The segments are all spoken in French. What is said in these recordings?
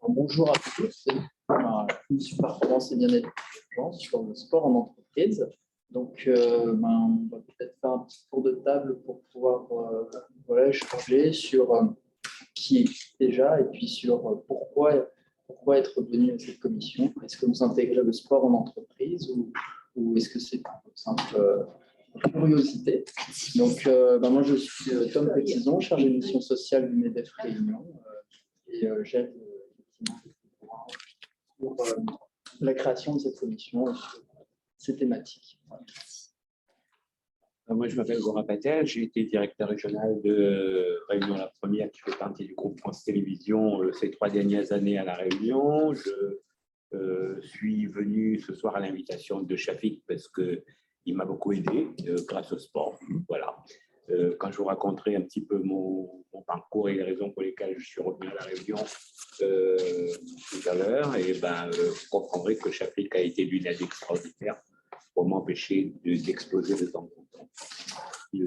Bonjour à tous. Je suis performance et bien-être d'urgence sur le sport en entreprise. Donc, on va peut-être faire un petit tour de table pour pouvoir échanger sur qui est déjà et puis sur pourquoi être venu à cette commission. Est-ce que vous intégrez le sport en entreprise ou est-ce que c'est une simple curiosité? Donc, moi, je suis Tom Petitson, chargé de mission sociale du MEDEF Réunion et j'aide pour la création de cette commission et sur ces thématiques. Voilà. Moi, je m'appelle Gora Patel, j'ai été directeur régional de Réunion la Première, qui fait partie du groupe France Télévisions ces 3 dernières années à La Réunion. Je suis venu ce soir à l'invitation de Shafik parce qu'il m'a beaucoup aidé grâce au sport. Voilà. Quand je vous raconterai un petit peu mon parcours et les raisons pour lesquelles je suis revenu à La Réunion tout à l'heure, vous comprendrez que Shafik a été d'une aide extraordinaire pour m'empêcher d'exploser de temps en temps. Il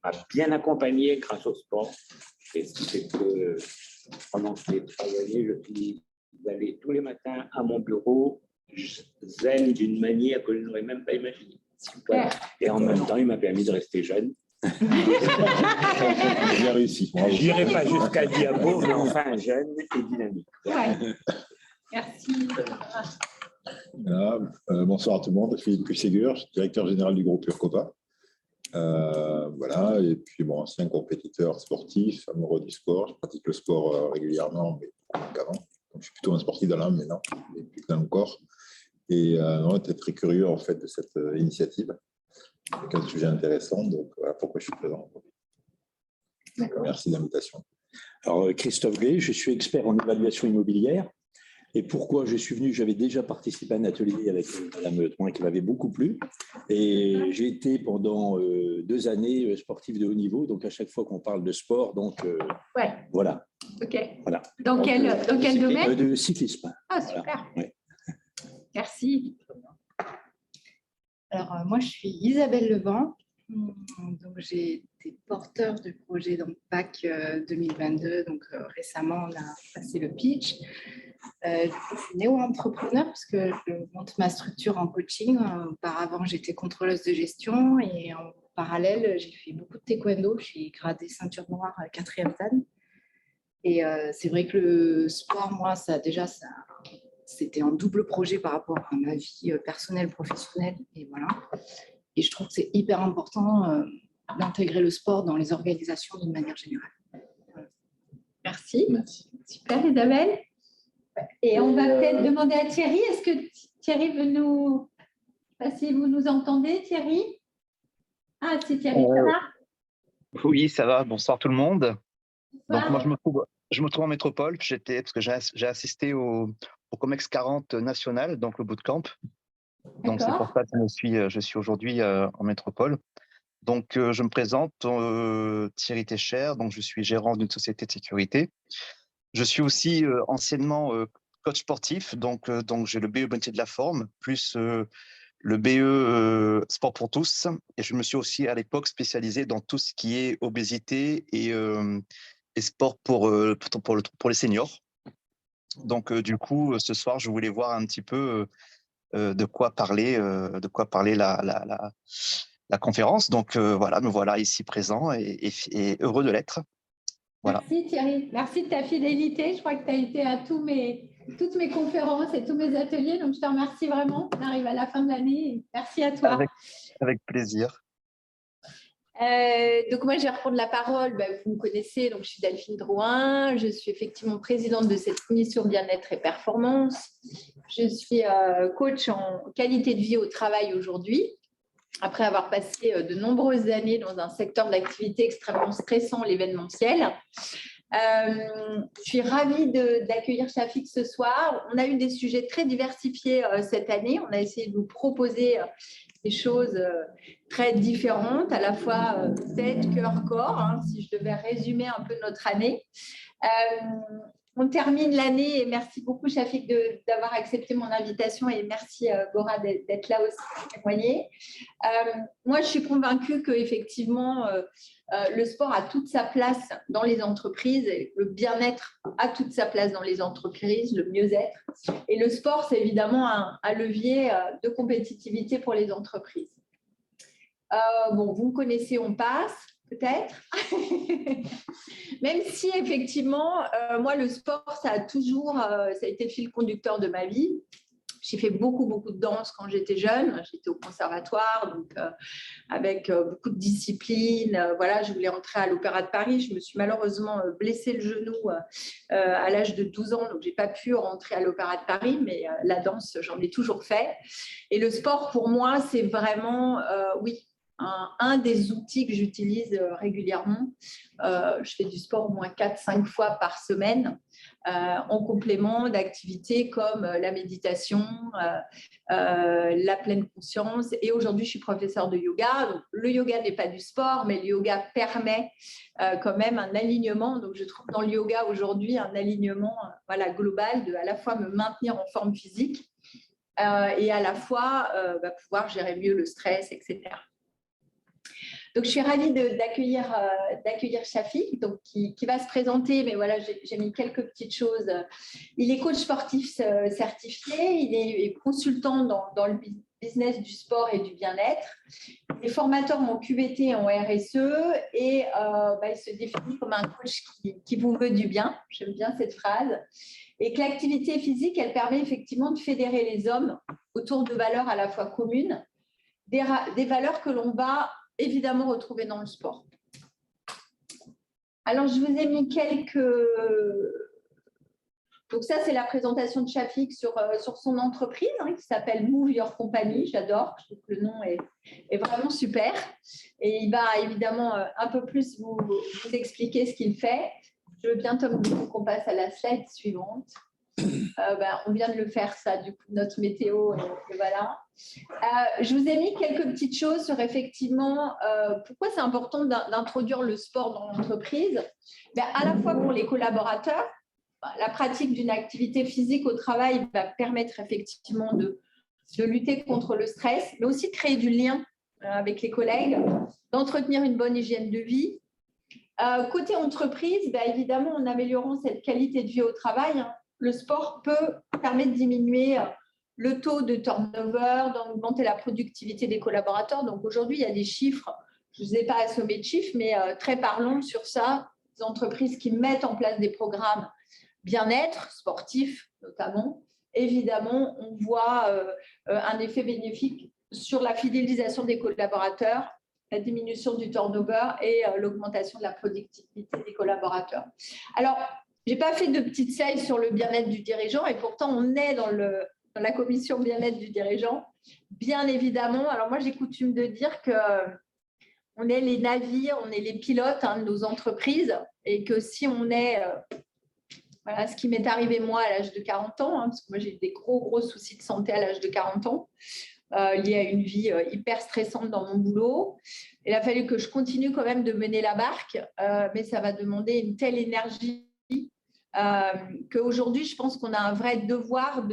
m'a bien accompagné grâce au sport. Et ce qui fait que pendant ces 3 années, je suis allé tous les matins à mon bureau, zen d'une manière que je n'aurais même pas imaginée. Voilà. Et en même temps, il m'a permis de rester jeune. Bien réussi. Je n'irai pas jusqu'à Diabo, mais enfin jeune et dynamique. Ouais. Merci. Voilà. Bonsoir à tout le monde, Philippe Cusségur, directeur général du groupe Urcopa. Voilà, et puis ancien compétiteur sportif, amoureux du sport. Je pratique le sport régulièrement, mais pas qu'avant. Donc, je suis plutôt un sportif de l'âme maintenant, et plus que dans le corps. Et j'étais très curieux en fait de cette initiative. C'est un sujet intéressant, donc voilà pourquoi je suis présent. Merci de l'invitation. Alors, Christophe Gay, je suis expert en évaluation immobilière. Et pourquoi je suis venu? J'avais déjà participé à un atelier avec Mme Drouin qui m'avait beaucoup plu. Et j'ai été pendant 2 années sportif de haut niveau. Donc, à chaque fois qu'on parle de sport, voilà. OK. Voilà. Dans quel domaine? De cyclisme. Ah, super. Voilà. Ouais. Merci. Alors, moi, je suis Isabelle Levent. Donc, j'ai été porteur de projet dans PAC 2022. Donc, récemment, on a passé le pitch. Je suis néo-entrepreneur parce que je monte ma structure en coaching. Auparavant, j'étais contrôleuse de gestion et en parallèle, j'ai fait beaucoup de taekwondo. Je suis gradée ceinture noire 4e dan. Et c'est vrai que le sport, moi, c'était un double projet par rapport à ma vie personnelle, professionnelle. Et voilà. Et je trouve que c'est hyper important d'intégrer le sport dans les organisations d'une manière générale. Voilà. Merci. Super, Isabelle. Et on va peut-être demander à Thierry. Est-ce que Thierry veut nous... Si vous nous entendez, Thierry? Ah, c'est Thierry, ça va? Oui, ça va. Bonsoir tout le monde. Bonsoir. Donc, moi, je me trouve en métropole. Parce que j'ai assisté au COMEX 40 national, donc le bootcamp. Donc, c'est pour ça que je suis aujourd'hui en métropole. Donc, je me présente, Thierry Técher. Donc, je suis gérant d'une société de sécurité. Je suis aussi anciennement coach sportif. Donc j'ai le BE Bonté de la forme, plus le BE Sport pour tous. Et je me suis aussi à l'époque spécialisé dans tout ce qui est obésité et sport pour les seniors. Donc, du coup, ce soir, je voulais voir un petit peu de quoi parler la conférence. Donc, voilà, me voilà ici présent et heureux de l'être. Voilà. Merci Thierry, merci de ta fidélité. Je crois que tu as été à toutes mes conférences et tous mes ateliers. Donc, je te remercie vraiment. On arrive à la fin de l'année. Merci à toi. Avec plaisir. Donc, moi, je vais reprendre la parole. Vous me connaissez, donc je suis Delphine Drouin. Je suis effectivement présidente de cette commission bien-être et performance. Je suis coach en qualité de vie au travail aujourd'hui. Après avoir passé de nombreuses années dans un secteur d'activité extrêmement stressant, l'événementiel. Je suis ravie d'accueillir Shafik ce soir. On a eu des sujets très diversifiés cette année. On a essayé de vous proposer des choses très différentes, à la fois tête, cœur, corps, si je devais résumer un peu notre année. on termine l'année et merci beaucoup Chafik d'avoir accepté mon invitation et merci Gora d'être là aussi pour témoigner. Moi, je suis convaincue qu'effectivement, le sport a toute sa place dans les entreprises, et le bien-être a toute sa place dans les entreprises, le mieux-être. Et le sport, c'est évidemment un levier de compétitivité pour les entreprises. Bon, vous me connaissez, on passe. Peut-être. Même si, effectivement, moi, le sport, ça a été le fil conducteur de ma vie. J'ai fait beaucoup de danse quand j'étais jeune. J'étais au conservatoire, donc avec beaucoup de disciplines. Voilà, je voulais entrer à l'Opéra de Paris. Je me suis malheureusement blessé le genou à l'âge de 12 ans, donc je n'ai pas pu rentrer à l'Opéra de Paris, mais la danse, j'en ai toujours fait. Et le sport, pour moi, c'est vraiment, oui, un des outils que j'utilise régulièrement. Je fais du sport au moins 4-5 fois par semaine en complément d'activités comme la méditation, la pleine conscience. Et aujourd'hui, je suis professeure de yoga. Donc, le yoga n'est pas du sport, mais le yoga permet quand même un alignement. Donc, je trouve dans le yoga aujourd'hui un alignement global de à la fois me maintenir en forme physique et à la fois pouvoir gérer mieux le stress, etc. Donc, je suis ravie d'accueillir Chafik, donc, qui va se présenter, mais voilà, j'ai mis quelques petites choses. Il est coach sportif certifié, il est consultant dans le business du sport et du bien-être. Il est formateur en QVT et en RSE et il se définit comme un coach qui vous veut du bien. J'aime bien cette phrase. Et que l'activité physique, elle permet effectivement de fédérer les hommes autour de valeurs à la fois communes, des valeurs que l'on va évidemment retrouver dans le sport. Alors, je vous ai mis quelques... Donc ça, c'est la présentation de Chafik sur son entreprise qui s'appelle Move Your Company. J'adore, je trouve que le nom est vraiment super. Et il va évidemment un peu plus vous expliquer ce qu'il fait. Je veux bien, Tom, qu'on passe à la slide suivante. On vient de le faire, ça, du coup, notre météo, et voilà. Je vous ai mis quelques petites choses sur effectivement pourquoi c'est important d'introduire le sport dans l'entreprise. À la fois pour les collaborateurs, la pratique d'une activité physique au travail va permettre effectivement de lutter contre le stress, mais aussi de créer du lien avec les collègues, d'entretenir une bonne hygiène de vie. Côté entreprise, évidemment, en améliorant cette qualité de vie au travail, le sport peut permettre de diminuer le taux de turnover, d'augmenter la productivité des collaborateurs. Donc aujourd'hui, il y a des chiffres, je ne vous ai pas assommé de chiffres, mais très parlants sur ça, des entreprises qui mettent en place des programmes bien-être, sportifs notamment. Évidemment, on voit un effet bénéfique sur la fidélisation des collaborateurs, la diminution du turnover et l'augmentation de la productivité des collaborateurs. Alors, je n'ai pas fait de petite slide sur le bien-être du dirigeant et pourtant, on est dans la commission bien-être du dirigeant. Bien évidemment, alors moi, j'ai coutume de dire qu'on est les navires, on est les pilotes de nos entreprises et que si on est… voilà ce qui m'est arrivé moi à l'âge de 40 ans, parce que moi, j'ai eu des gros soucis de santé à l'âge de 40 ans, liés à une vie hyper stressante dans mon boulot. Il a fallu que je continue quand même de mener la barque, mais ça va demander une telle énergie qu'aujourd'hui, je pense qu'on a un vrai devoir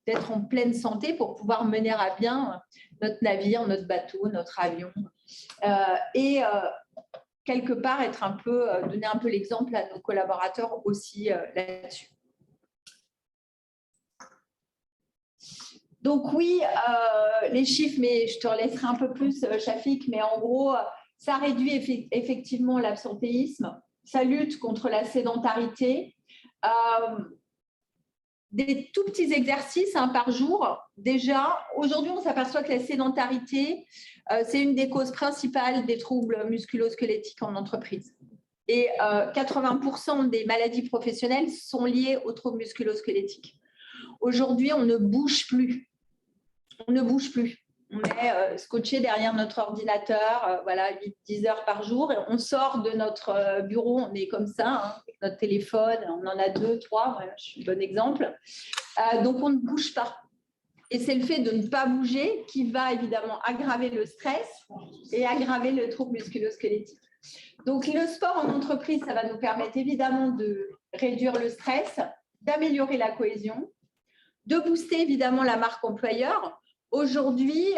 d'être en pleine santé pour pouvoir mener à bien notre navire, notre bateau, notre avion. Quelque part, donner un peu l'exemple à nos collaborateurs aussi là-dessus. Donc oui, les chiffres, mais je te laisserai un peu plus, Chafik, mais en gros, ça réduit effectivement l'absentéisme, ça lutte contre la sédentarité. Des tout petits exercices par jour. Déjà, aujourd'hui, on s'aperçoit que la sédentarité, c'est une des causes principales des troubles musculo-squelettiques en entreprise. Et 80% des maladies professionnelles sont liées aux troubles musculo-squelettiques. Aujourd'hui, on ne bouge plus. On ne bouge plus. On est scotché derrière notre ordinateur, 8-10 heures par jour. Et on sort de notre bureau, on est comme ça, avec notre téléphone, on en a 2, 3, je suis un bon exemple. Donc, on ne bouge pas. Et c'est le fait de ne pas bouger qui va évidemment aggraver le stress et aggraver le trouble musculo-squelettique. Donc, le sport en entreprise, ça va nous permettre évidemment de réduire le stress, d'améliorer la cohésion, de booster évidemment la marque employeur. Aujourd'hui,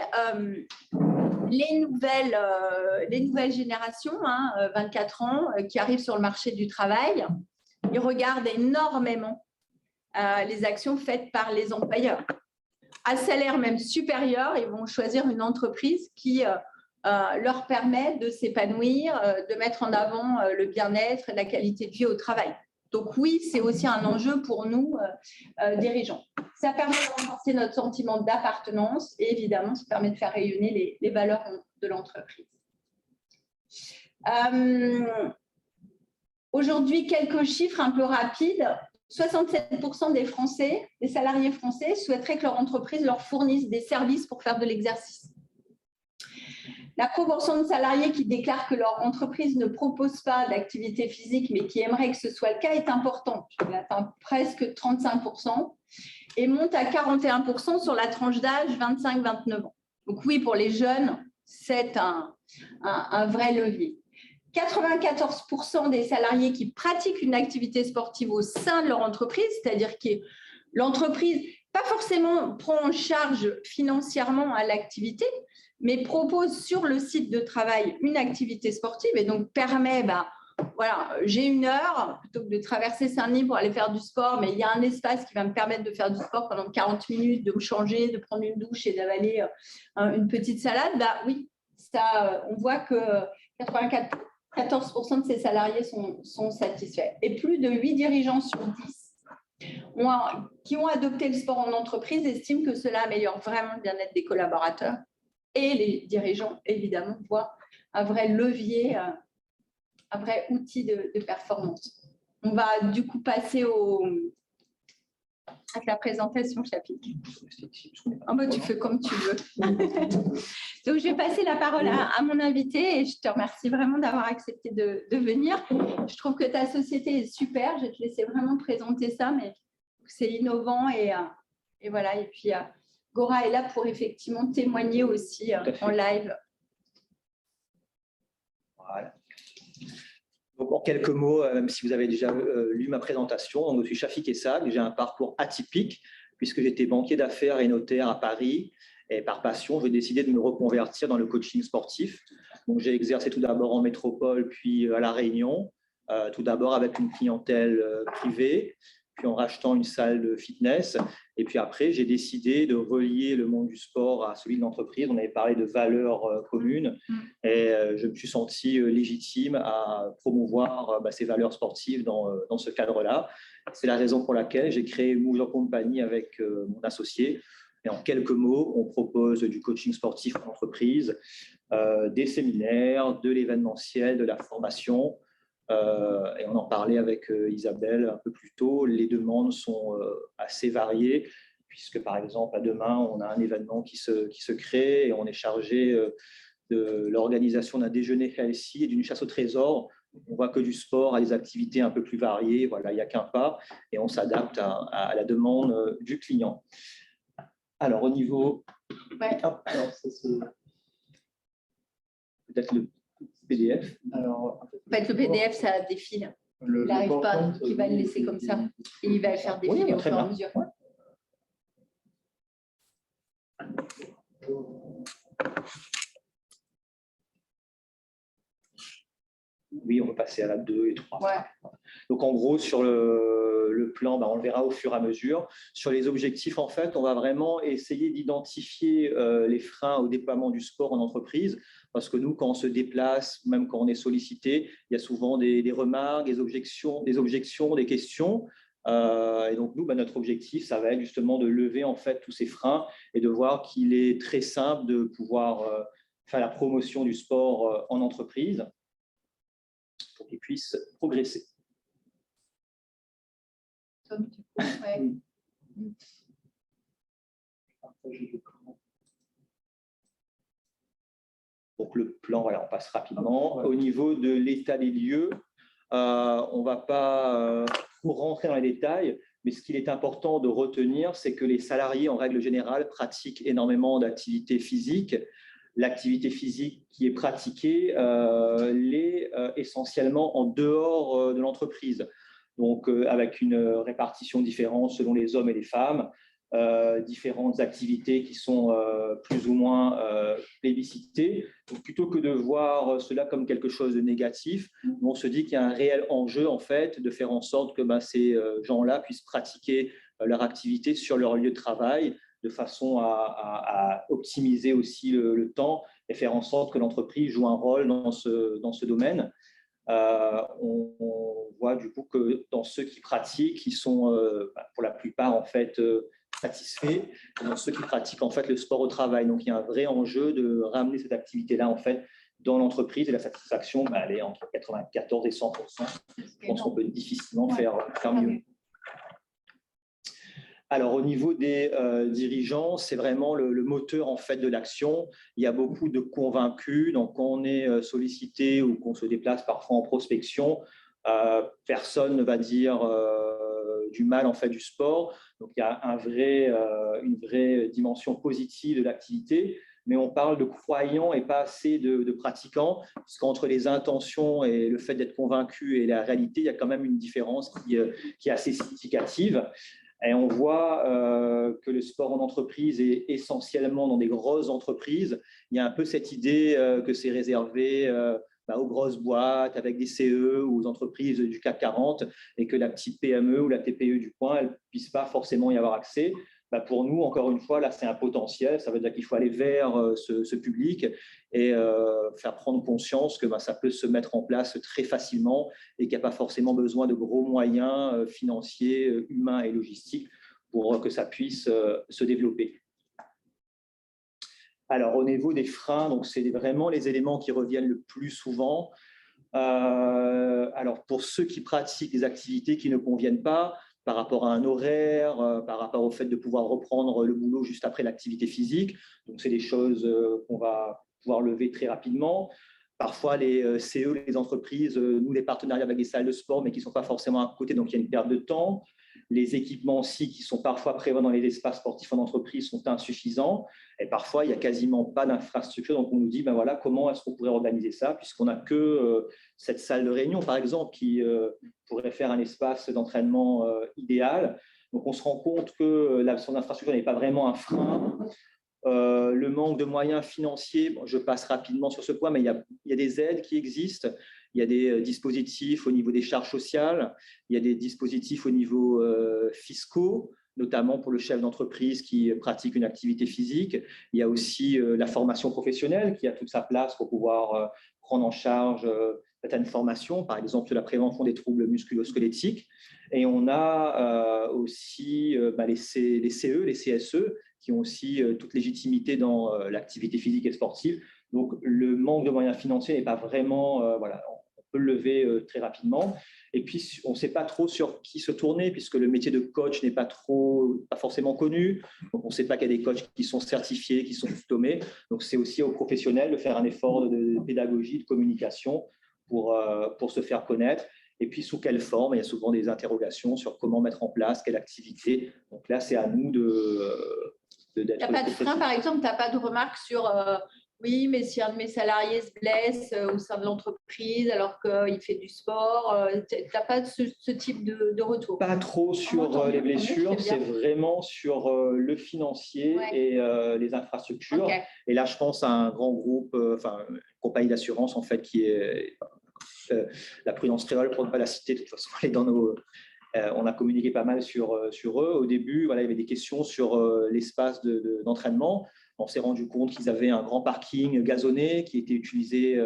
les nouvelles générations, 24 ans, qui arrivent sur le marché du travail, ils regardent énormément les actions faites par les employeurs. À salaire même supérieur, ils vont choisir une entreprise qui leur permet de s'épanouir, de mettre en avant le bien-être et la qualité de vie au travail. Donc oui, c'est aussi un enjeu pour nous, dirigeants. Ça permet de renforcer notre sentiment d'appartenance et évidemment, ça permet de faire rayonner les valeurs de l'entreprise. Aujourd'hui, quelques chiffres un peu rapides. 67% des Français, des salariés français, souhaiteraient que leur entreprise leur fournisse des services pour faire de l'exercice. La proportion de salariés qui déclarent que leur entreprise ne propose pas d'activité physique, mais qui aimeraient que ce soit le cas, est importante. Elle atteint presque 35% et monte à 41% sur la tranche d'âge 25-29 ans. Donc oui, pour les jeunes, c'est un vrai levier. 94% des salariés qui pratiquent une activité sportive au sein de leur entreprise, c'est-à-dire que l'entreprise, pas forcément prend en charge financièrement à l'activité, mais propose sur le site de travail une activité sportive et donc permet, voilà, j'ai une heure, plutôt que de traverser Saint-Denis pour aller faire du sport, mais il y a un espace qui va me permettre de faire du sport pendant 40 minutes, de me changer, de prendre une douche et d'avaler une petite salade, oui, ça, on voit que 14% de ces salariés sont satisfaits. Et plus de 8 dirigeants sur 10 qui ont adopté le sport en entreprise estiment que cela améliore vraiment le bien-être des collaborateurs. Et les dirigeants, évidemment, voient un vrai levier, un vrai outil de performance. On va du coup passer à la présentation, Chafik. Tu fais comme tu veux. Donc, je vais passer la parole à mon invité et je te remercie vraiment d'avoir accepté de venir. Je trouve que ta société est super. Je vais te laisser vraiment présenter ça, mais c'est innovant et voilà. Et puis, Gora est là pour effectivement témoigner aussi en live. Voilà. Donc, en quelques mots, même si vous avez déjà lu ma présentation, donc, je suis Chafik Essag, j'ai un parcours atypique puisque j'étais banquier d'affaires et notaire à Paris. Et par passion, j'ai décidé de me reconvertir dans le coaching sportif. Donc, j'ai exercé tout d'abord en métropole, puis à La Réunion, tout d'abord avec une clientèle privée, puis en rachetant une salle de fitness. Et puis après, j'ai décidé de relier le monde du sport à celui de l'entreprise. On avait parlé de valeurs communes et je me suis senti légitime à promouvoir ces valeurs sportives dans ce cadre-là. C'est la raison pour laquelle j'ai créé Move Company avec mon associé. Et en quelques mots, on propose du coaching sportif en entreprise, des séminaires, de l'événementiel, de la formation. Et on en parlait avec Isabelle un peu plus tôt, les demandes sont assez variées, puisque par exemple, à demain, on a un événement qui se crée et on est chargé de l'organisation d'un déjeuner healthy et d'une chasse au trésor. On voit que du sport à des activités un peu plus variées, voilà, il n'y a qu'un pas, et on s'adapte à la demande du client. Alors, au niveau… Ouais. Alors, peut-être le PDF. Alors, En fait, le PDF, ça défile. Il n'arrive pas, il va le laisser comme ça. Et il va le faire défiler au fur et à mesure. Oui, on va passer à la 2 et 3. Ouais. Donc, en gros, sur le plan, on le verra au fur et à mesure. Sur les objectifs, en fait, on va vraiment essayer d'identifier les freins au déploiement du sport en entreprise. Parce que nous, quand on se déplace, même quand on est sollicité, il y a souvent des remarques, des objections, des questions. Et donc, nous, notre objectif, ça va être justement de lever en fait tous ces freins et de voir qu'il est très simple de pouvoir faire la promotion du sport en entreprise pour qu'ils puissent progresser. Ouais. Donc, le plan, voilà, on passe rapidement. Au niveau de l'état des lieux, on ne va pas rentrer dans les détails, mais ce qu'il est important de retenir, c'est que les salariés, en règle générale, pratiquent énormément d'activités physiques. l'activité physique qui est pratiquée l'est essentiellement en dehors de l'entreprise. Donc, avec une répartition différente selon les hommes et les femmes, différentes activités qui sont plus ou moins plébiscitées. Donc, plutôt que de voir cela comme quelque chose de négatif, on se dit qu'il y a un réel enjeu, en fait, de faire en sorte que ces gens-là puissent pratiquer leur activité sur leur lieu de travail, de façon à optimiser aussi le temps et faire en sorte que l'entreprise joue un rôle dans ce domaine. On voit du coup que dans ceux qui pratiquent, ils sont pour la plupart en fait satisfaits, dans ceux qui pratiquent en fait le sport au travail. Donc il y a un vrai enjeu de ramener cette activité-là en fait dans l'entreprise et la satisfaction, elle est entre 94 et 100%. Je pense qu'on peut difficilement faire mieux. Alors, au niveau des dirigeants, c'est vraiment le moteur en fait de l'action. Il y a beaucoup de convaincus. Donc, quand on est sollicité ou qu'on se déplace parfois en prospection, personne ne va dire du mal en fait du sport. Donc, il y a une vraie dimension positive de l'activité. Mais on parle de croyants et pas assez de pratiquants, parce qu'entre les intentions et le fait d'être convaincu et la réalité, il y a quand même une différence qui est assez significative. Et on voit que le sport en entreprise est essentiellement dans des grosses entreprises. Il y a un peu cette idée que c'est réservé aux grosses boîtes avec des CE ou aux entreprises du CAC 40 et que la petite PME ou la TPE du coin, elle ne puisse pas forcément y avoir accès. Pour nous, encore une fois, là, c'est un potentiel. Ça veut dire qu'il faut aller vers ce public et faire prendre conscience que ça peut se mettre en place très facilement et qu'il n'y a pas forcément besoin de gros moyens financiers, humains et logistiques pour que ça puisse se développer. Alors, au niveau des freins, donc c'est vraiment les éléments qui reviennent le plus souvent. Alors, pour ceux qui pratiquent des activités qui ne conviennent pas, par rapport à un horaire, par rapport au fait de pouvoir reprendre le boulot juste après l'activité physique. Donc, c'est des choses qu'on va pouvoir lever très rapidement. Parfois, les CE, les entreprises, nous, les partenariats avec des salles de sport, mais qui ne sont pas forcément à côté, donc il y a une perte de temps. Les équipements aussi qui sont parfois prévus dans les espaces sportifs en entreprise sont insuffisants. Et parfois, il n'y a quasiment pas d'infrastructure. Donc, on nous dit, voilà, comment est-ce qu'on pourrait organiser ça, puisqu'on n'a que cette salle de réunion, par exemple, qui pourrait faire un espace d'entraînement idéal. Donc, on se rend compte que l'absence d'infrastructure n'est pas vraiment un frein. Le manque de moyens financiers, je passe rapidement sur ce point, mais il y a des aides qui existent. Il y a des dispositifs au niveau des charges sociales, il y a des dispositifs au niveau fiscaux, notamment pour le chef d'entreprise qui pratique une activité physique. Il y a aussi la formation professionnelle qui a toute sa place pour pouvoir prendre en charge certaines formations, par exemple la prévention des troubles musculo-squelettiques. Et on a aussi les CE, les CSE, qui ont aussi toute légitimité dans l'activité physique et sportive. Donc, le manque de moyens financiers n'est pas vraiment… on peut le lever très rapidement. Et puis, on ne sait pas trop sur qui se tourner, puisque le métier de coach n'est pas forcément connu. Donc, on ne sait pas qu'il y a des coachs qui sont certifiés, qui sont diplômés. Donc, c'est aussi aux professionnels de faire un effort de pédagogie, de communication pour se faire connaître. Et puis, sous quelle forme? Il y a souvent des interrogations sur comment mettre en place, quelle activité. Donc là, c'est à nous d'être… Il n'y a pas de frein, par exemple, tu n'as pas de remarques sur oui, mais si un de mes salariés se blesse au sein de l'entreprise alors qu'il fait du sport, tu n'as pas ce type de retour? Pas trop sur les blessures, c'est vraiment sur le financier et les infrastructures. Okay. Et là, je pense à un grand groupe, une compagnie d'assurance en fait, qui est la Prudence Créole, pour ne pas la citer, de toute façon, elle est dans nos… on a communiqué pas mal sur eux. Au début, il y avait des questions sur l'espace d'entraînement. On s'est rendu compte qu'ils avaient un grand parking gazonné qui était utilisé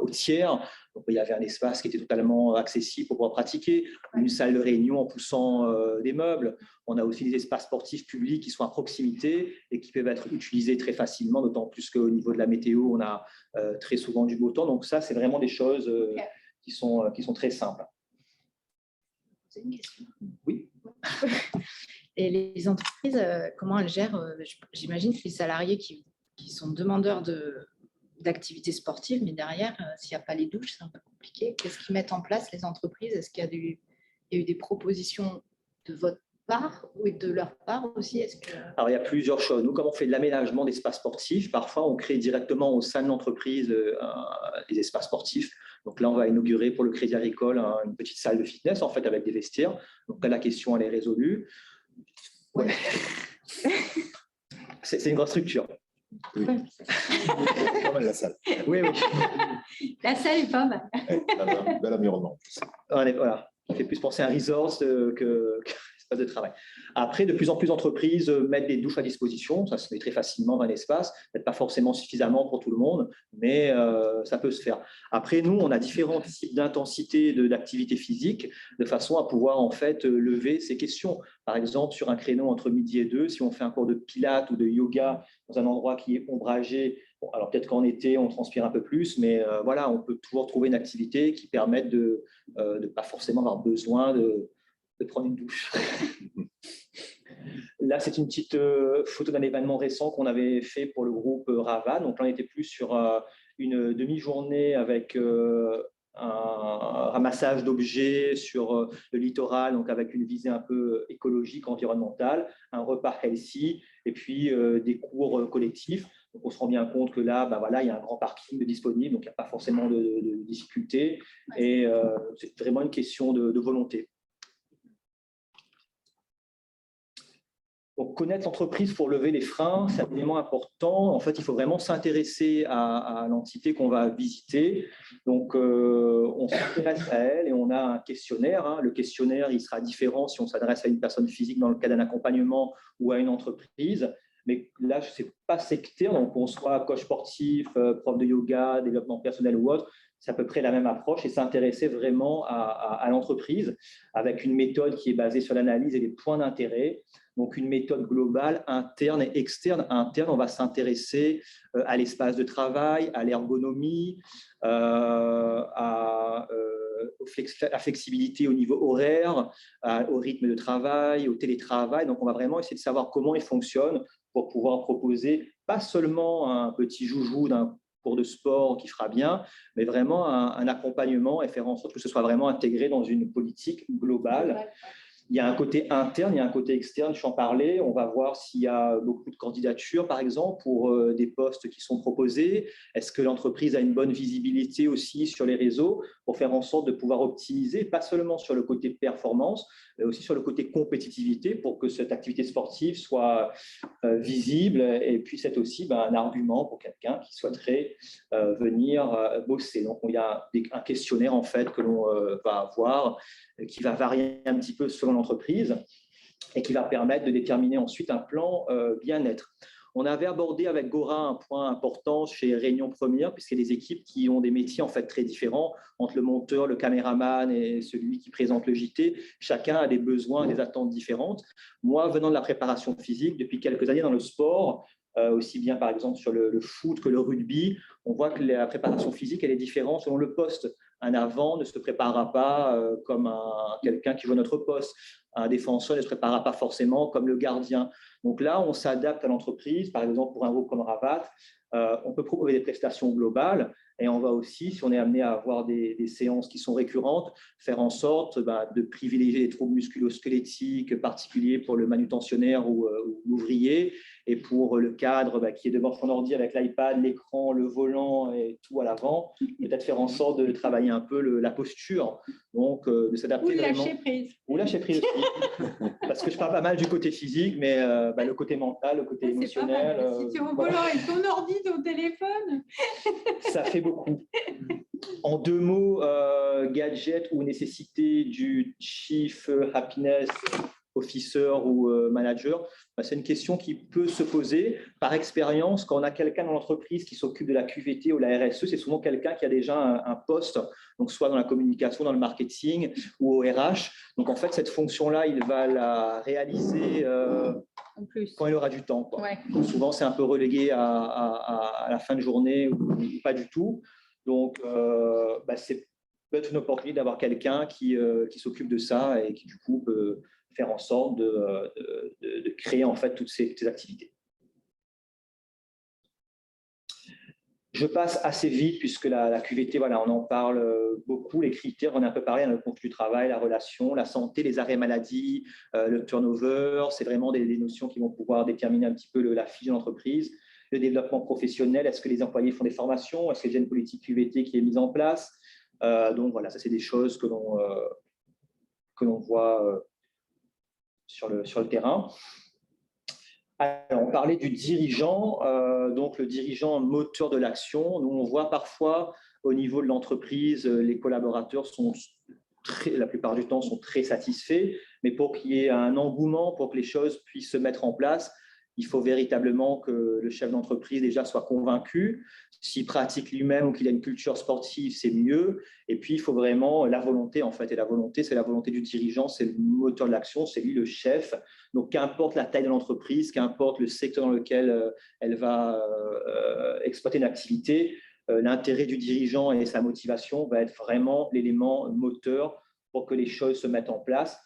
au tiers. Donc, il y avait un espace qui était totalement accessible pour pouvoir pratiquer. Une salle de réunion en poussant des meubles. On a aussi des espaces sportifs publics qui sont à proximité et qui peuvent être utilisés très facilement, d'autant plus qu'au niveau de la météo, on a très souvent du beau temps. Donc ça, c'est vraiment des choses qui sont très simples. Une question. Oui. Et les entreprises, comment elles gèrent? J'imagine que les salariés qui sont demandeurs d'activités sportives, mais derrière, s'il n'y a pas les douches, c'est un peu compliqué. Qu'est-ce qu'ils mettent en place, les entreprises? Est-ce qu'il y a eu des propositions de votre part ou de leur part aussi? Est-ce que... Alors, il y a plusieurs choses. Nous, comme on fait de l'aménagement d'espaces sportifs, parfois on crée directement au sein de l'entreprise des espaces sportifs. Donc là, on va inaugurer pour le Crédit Agricole une petite salle de fitness, en fait, avec des vestiaires. Donc là, la question, elle est résolue. Ouais. C'est une grosse structure. Oui. Pas mal la salle. Oui, oui. La salle est pas mal. Bel environnement. Voilà. Ça fait plus penser à un resort que espace de travail. Après, de plus en plus d'entreprises mettent des douches à disposition. Ça se met très facilement dans l'espace. Peut-être pas forcément suffisamment pour tout le monde, mais ça peut se faire. Après, nous, on a différents types d'intensité d'activité physique de façon à pouvoir en fait lever ces questions. Par exemple, sur un créneau entre midi et 2, si on fait un cours de pilates ou de yoga dans un endroit qui est ombragé, bon, alors peut-être qu'en été, on transpire un peu plus, mais voilà, on peut toujours trouver une activité qui permette de ne pas forcément avoir besoin de prendre une douche. Là, c'est une petite photo d'un événement récent qu'on avait fait pour le groupe Rava. Donc là, on était plus sur une demi-journée avec un ramassage d'objets sur le littoral, donc avec une visée un peu écologique, environnementale, un repas healthy et puis des cours collectifs. Donc on se rend bien compte que là, bah voilà, il y a un grand parking de disponible, donc il n'y a pas forcément de difficultés. Et c'est vraiment une question de volonté. Donc, connaître l'entreprise pour lever les freins, c'est un élément important. En fait, il faut vraiment s'intéresser à l'entité qu'on va visiter. Donc, on s'intéresse à elle et on a un questionnaire. Hein. Le questionnaire, il sera différent si on s'adresse à une personne physique dans le cas d'un accompagnement ou à une entreprise. Mais là, ce n'est pas sectaire. Donc, on soit coach sportif, prof de yoga, développement personnel ou autre. C'est à peu près la même approche et s'intéresser vraiment à l'entreprise avec une méthode qui est basée sur l'analyse et les points d'intérêt. Donc, une méthode globale, interne et externe. Interne, on va s'intéresser à l'espace de travail, à l'ergonomie, à la flexibilité au niveau horaire, au rythme de travail, au télétravail. Donc, on va vraiment essayer de savoir comment il fonctionne pour pouvoir proposer pas seulement un petit joujou d'un cours de sport qui fera bien, mais vraiment un accompagnement et faire en sorte que ce soit vraiment intégré dans une politique globale. Il y a un côté interne, il y a un côté externe, je vais en parler. On va voir s'il y a beaucoup de candidatures, par exemple, pour des postes qui sont proposés. Est-ce que l'entreprise a une bonne visibilité aussi sur les réseaux pour faire en sorte de pouvoir optimiser, pas seulement sur le côté performance, mais aussi sur le côté compétitivité pour que cette activité sportive soit visible et puisse être aussi un argument pour quelqu'un qui souhaiterait venir bosser. Donc, il y a un questionnaire en fait que l'on va avoir qui va varier un petit peu selon l'entreprise et qui va permettre de déterminer ensuite un plan bien-être. On avait abordé avec Gora un point important chez Réunion Première, puisqu'il y a des équipes qui ont des métiers en fait très différents entre le monteur, le caméraman et celui qui présente le JT. Chacun a des besoins, des attentes différentes. Moi, venant de la préparation physique, depuis quelques années dans le sport, aussi bien par exemple sur le foot que le rugby, on voit que la préparation physique elle est différente selon le poste. Un avant ne se préparera pas comme quelqu'un qui joue à notre poste. Un défenseur ne se préparera pas forcément comme le gardien. Donc là, on s'adapte à l'entreprise. Par exemple, pour un groupe comme Ravat, on peut proposer des prestations globales et on va aussi, si on est amené à avoir des séances qui sont récurrentes, faire en sorte de privilégier les troubles musculo-squelettiques particuliers pour le manutentionnaire ou l'ouvrier et pour le cadre qui est devant son ordi avec l'iPad, l'écran, le volant et tout à l'avant, peut-être faire en sorte de travailler un peu la posture, donc de s'adapter vraiment. Ou lâcher prise. Ou lâcher prise aussi, parce que je parle pas mal du côté physique, mais le côté mental, le côté émotionnel. Si tu es au volant et ton ordi, ton téléphone. Ça fait beaucoup. En deux mots, gadget ou nécessité du Chief Happiness Officer ou manager, c'est une question qui peut se poser par expérience quand on a quelqu'un dans l'entreprise qui s'occupe de la QVT ou la RSE, c'est souvent quelqu'un qui a déjà un poste, donc soit dans la communication, dans le marketing ou au RH. Donc en fait, cette fonction-là, il va la réaliser quand il aura du temps. Ouais. Donc, souvent, c'est un peu relégué à la fin de journée ou pas du tout. Donc, c'est peut-être une opportunité d'avoir quelqu'un qui s'occupe de ça et qui, du coup, peut faire en sorte de créer en fait toutes ces activités. Je passe assez vite puisque la QVT, voilà, on en parle beaucoup, les critères, on a un peu parlé, le contenu du travail, la relation, la santé, les arrêts maladie, le turnover, c'est vraiment des notions qui vont pouvoir déterminer un petit peu la fiche de l'entreprise. Le développement professionnel, est-ce que les employés font des formations, est-ce qu'il y a une politique QVT qui est mise en place? Donc voilà, ça c'est des choses que l'on voit sur le terrain. Alors, on parlait du dirigeant, donc le dirigeant moteur de l'action. Nous, on voit parfois au niveau de l'entreprise, les collaborateurs la plupart du temps sont très satisfaits, mais pour qu'il y ait un engouement, pour que les choses puissent se mettre en place, il faut véritablement que le chef d'entreprise déjà soit convaincu. S'il pratique lui-même ou qu'il a une culture sportive, c'est mieux. Et puis, il faut vraiment la volonté, en fait. Et la volonté, c'est la volonté du dirigeant, c'est le moteur de l'action, c'est lui le chef. Donc, qu'importe la taille de l'entreprise, qu'importe le secteur dans lequel elle va exploiter une activité, l'intérêt du dirigeant et sa motivation va être vraiment l'élément moteur pour que les choses se mettent en place.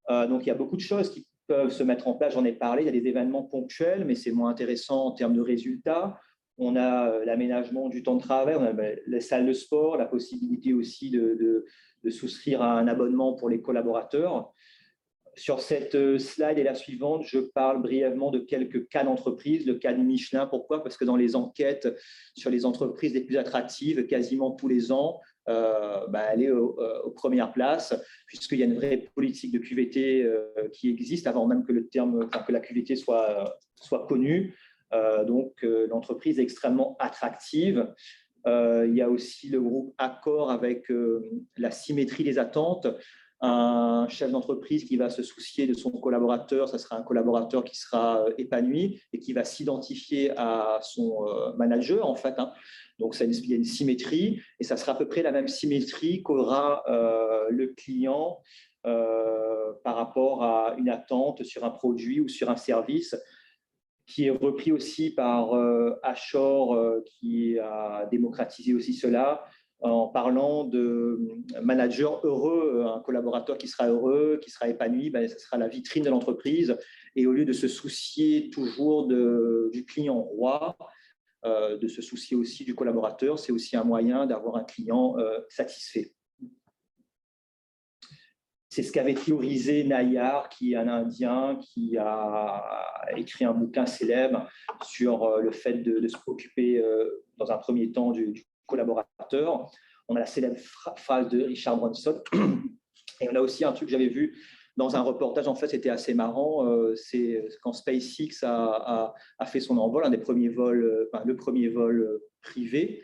Donc, il y a beaucoup de choses qui peuvent se mettre en place, j'en ai parlé, il y a des événements ponctuels, mais c'est moins intéressant en termes de résultats. On a l'aménagement du temps de travail, on a les salles de sport, la possibilité aussi de souscrire à un abonnement pour les collaborateurs. Sur cette slide et la suivante, je parle brièvement de quelques cas d'entreprise. Le cas de Michelin, pourquoi? Parce que dans les enquêtes sur les entreprises les plus attractives, quasiment tous les ans, elle est aux premières places, puisqu'il y a une vraie politique de QVT qui existe avant même que que la QVT soit connue. Donc, l'entreprise est extrêmement attractive. Il y a aussi le groupe Accor avec la symétrie des attentes. Un chef d'entreprise qui va se soucier de son collaborateur, ça sera un collaborateur qui sera épanoui et qui va s'identifier à son manager, en fait. Donc, il y a une symétrie et ça sera à peu près la même symétrie qu'aura le client par rapport à une attente sur un produit ou sur un service, qui est repris aussi par Ashore, qui a démocratisé aussi cela, en parlant de manager heureux, un collaborateur qui sera heureux, qui sera épanoui, ce sera la vitrine de l'entreprise. Et au lieu de se soucier toujours du client roi, de se soucier aussi du collaborateur, c'est aussi un moyen d'avoir un client satisfait. C'est ce qu'avait théorisé Nayar, qui est un Indien qui a écrit un bouquin célèbre sur le fait de se préoccuper dans un premier temps du collaborateur. On a la célèbre phrase de Richard Branson. Et on a aussi un truc que j'avais vu dans un reportage, en fait, c'était assez marrant. C'est quand SpaceX a fait son envol, un des premiers vols, le premier vol privé.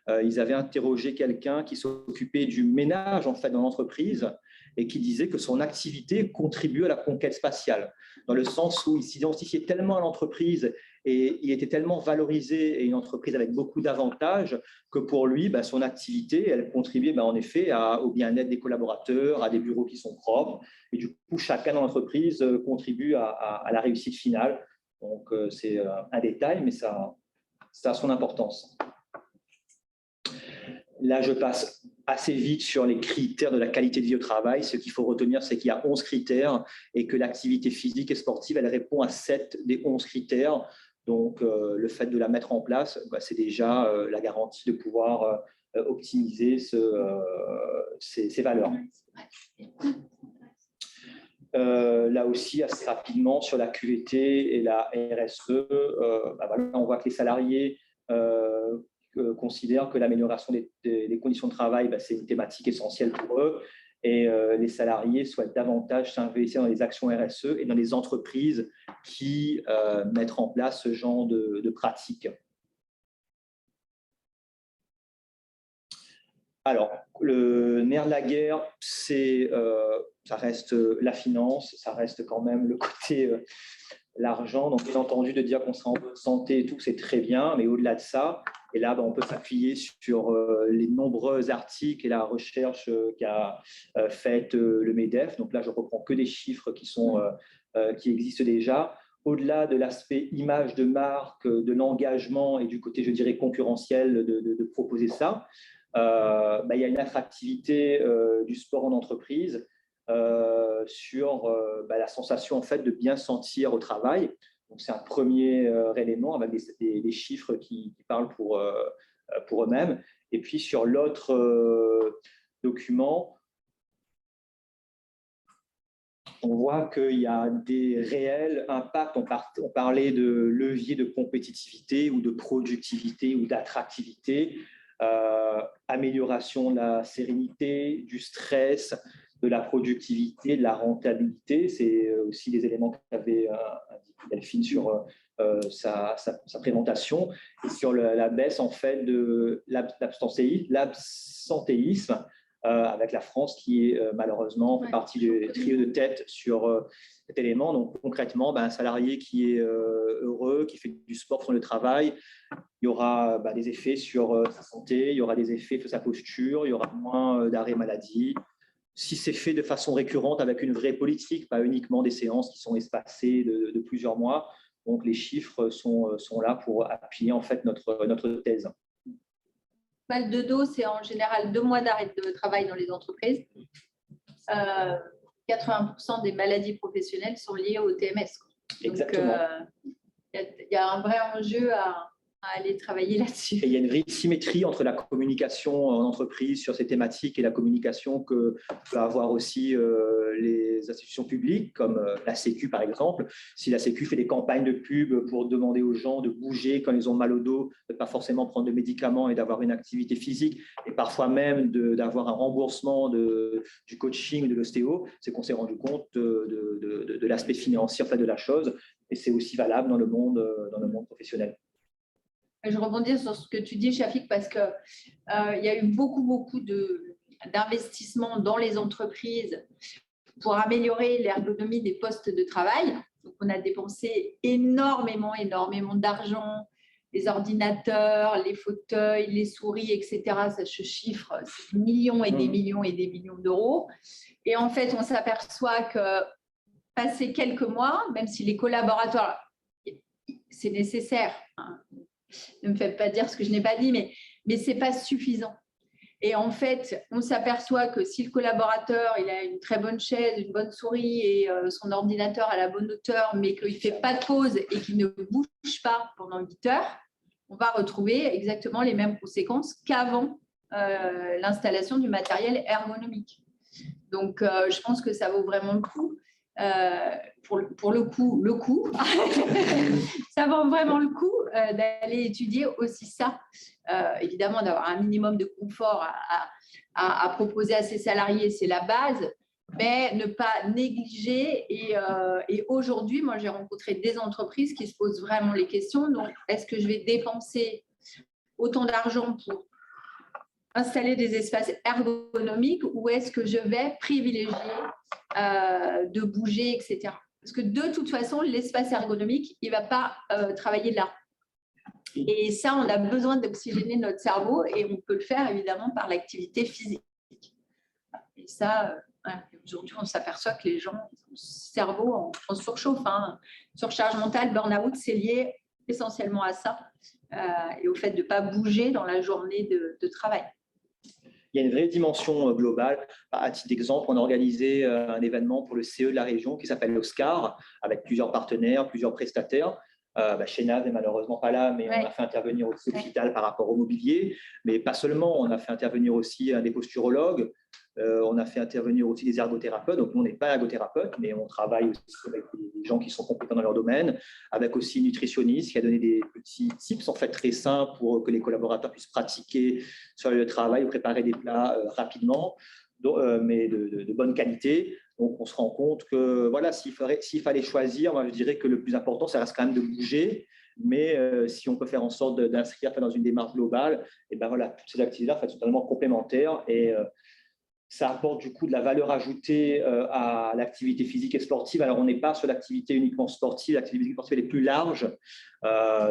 Ils avaient interrogé quelqu'un qui s'occupait du ménage, en fait, dans l'entreprise, et qui disait que son activité contribue à la conquête spatiale, dans le sens où il s'identifiait tellement à l'entreprise et il était tellement valorisé et une entreprise avec beaucoup d'avantages que pour lui, son activité, elle contribuait en effet au bien-être des collaborateurs, à des bureaux qui sont propres. Et du coup, chacun dans l'entreprise contribue à la réussite finale. Donc, c'est un détail, mais ça a son importance. Là, je passe assez vite sur les critères de la qualité de vie au travail. Ce qu'il faut retenir, c'est qu'il y a 11 critères et que l'activité physique et sportive, elle répond à 7 des 11 critères. Donc, le fait de la mettre en place, c'est déjà la garantie de pouvoir optimiser ces valeurs. Là aussi, assez rapidement, sur la QVT et la RSE, on voit que les salariés considèrent que l'amélioration des conditions de travail, c'est une thématique essentielle pour eux. Et les salariés souhaitent davantage s'investir dans les actions RSE et dans les entreprises qui mettent en place ce genre de pratiques. Alors, le nerf de la guerre, ça reste la finance, ça reste quand même le côté l'argent. Donc, bien entendu, de dire qu'on sera en bonne santé et tout, c'est très bien, mais au-delà de ça, et là, on peut s'appuyer sur les nombreux articles et la recherche qu'a faite le MEDEF. Donc là, je reprends que des chiffres qui existent déjà. Au-delà de l'aspect image de marque, de l'engagement et du côté, je dirais, concurrentiel de proposer ça, il y a une attractivité du sport en entreprise sur la sensation en fait de bien se sentir au travail. Donc, c'est un premier élément avec des chiffres qui parlent pour eux-mêmes. Et puis, sur l'autre document, on voit qu'il y a des réels impacts. On parlait de levier de compétitivité ou de productivité ou d'attractivité, amélioration de la sérénité, du stress, de la productivité, de la rentabilité. C'est aussi des éléments qu'avait indiqué Delphine sur sa présentation. Et sur la baisse, en fait, de l'absentéisme, avec la France qui est malheureusement fait partie du trio de tête sur cet élément. Donc concrètement, un salarié qui est heureux, qui fait du sport sur le travail, il y aura des effets sur sa santé, il y aura des effets sur sa posture, il y aura moins d'arrêt maladie. Si c'est fait de façon récurrente avec une vraie politique, pas uniquement des séances qui sont espacées de plusieurs mois, donc les chiffres sont là pour appuyer en fait notre thèse. Mal de dos, c'est en général 2 mois d'arrêt de travail dans les entreprises. 80% des maladies professionnelles sont liées au TMS. Exactement. Il y a un vrai enjeu à aller travailler là-dessus. Et il y a une vraie symétrie entre la communication en entreprise sur ces thématiques et la communication que peuvent avoir aussi les institutions publiques, comme la Sécu par exemple. Si la Sécu fait des campagnes de pub pour demander aux gens de bouger quand ils ont mal au dos, de ne pas forcément prendre de médicaments et d'avoir une activité physique, et parfois même d'avoir un remboursement du coaching, de l'ostéo, c'est qu'on s'est rendu compte de l'aspect financier en fait, de la chose. Et c'est aussi valable dans le monde professionnel. Je rebondis sur ce que tu dis, Shafik, parce qu'il y a eu beaucoup d'investissements dans les entreprises pour améliorer l'ergonomie des postes de travail. Donc, on a dépensé énormément d'argent, les ordinateurs, les fauteuils, les souris, etc. Ça se chiffre, c'est des millions et des millions d'euros. Et en fait, on s'aperçoit que passé quelques mois, même si les collaborateurs, c'est nécessaire, hein, ne me faites pas dire ce que je n'ai pas dit, mais ce n'est pas suffisant. Et en fait, on s'aperçoit que si le collaborateur il a une très bonne chaise, une bonne souris et son ordinateur à la bonne hauteur, mais qu'il ne fait pas de pause et qu'il ne bouge pas pendant 8 heures, on va retrouver exactement les mêmes conséquences qu'avant l'installation du matériel ergonomique. Donc, je pense que ça vaut vraiment le coup. Pour le coup, ça vaut vraiment le coup d'aller étudier aussi ça. Évidemment, d'avoir un minimum de confort à proposer à ses salariés, c'est la base, mais ne pas négliger. Et aujourd'hui, moi, j'ai rencontré des entreprises qui se posent vraiment les questions. Donc, est-ce que je vais dépenser autant d'argent pour installer des espaces ergonomiques ou est-ce que je vais privilégier de bouger, etc. Parce que de toute façon, l'espace ergonomique, il ne va pas travailler là. Et ça, on a besoin d'oxygéner notre cerveau et on peut le faire évidemment par l'activité physique. Et ça, aujourd'hui, on s'aperçoit que les gens, le cerveau en surchauffe, surcharge mentale, burn-out, c'est lié essentiellement à ça et au fait de ne pas bouger dans la journée de travail. Il y a une vraie dimension globale. À titre d'exemple, on a organisé un événement pour le CE de la région qui s'appelle l'Oscar, avec plusieurs partenaires, plusieurs prestataires. Chénaz n'est malheureusement pas là, mais on a fait intervenir aussi l'hôpital par rapport au mobilier. Mais pas seulement, on a fait intervenir aussi des posturologues, on a fait intervenir aussi des ergothérapeutes. Donc, nous, on n'est pas ergothérapeute, mais on travaille aussi avec des gens qui sont compétents dans leur domaine, avec aussi une nutritionniste qui a donné des petits tips en fait, très simples pour que les collaborateurs puissent pratiquer sur le travail ou préparer des plats rapidement, mais de bonne qualité. Donc, on se rend compte que voilà, s'il fallait choisir, moi, je dirais que le plus important, ça reste quand même de bouger. Mais si on peut faire en sorte d'inscrire dans une démarche globale, et ben voilà, toutes ces activités-là sont totalement complémentaires et ça apporte du coup de la valeur ajoutée à l'activité physique et sportive. Alors, on n'est pas sur l'activité uniquement sportive, l'activité sportive elle est plus large.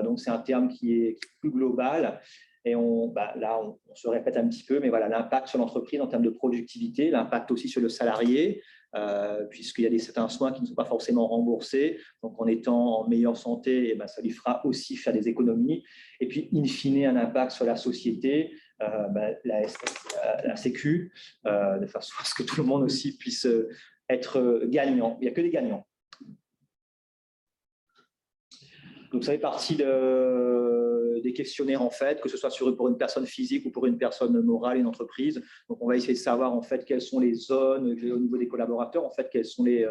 Donc, c'est un terme qui est plus global. Et là, on se répète un petit peu, mais voilà, l'impact sur l'entreprise en termes de productivité, l'impact aussi sur le salarié, puisqu'il y a certains soins qui ne sont pas forcément remboursés. Donc, en étant en meilleure santé, ça lui fera aussi faire des économies. Et puis, in fine, un impact sur la société, la Sécu, de façon à ce que tout le monde aussi puisse être gagnant. Il n'y a que des gagnants. Donc, ça fait partie des questionnaires, en fait, que ce soit pour une personne physique ou pour une personne morale, une entreprise. Donc, on va essayer de savoir, en fait, quelles sont les zones au niveau des collaborateurs, en fait, quels sont les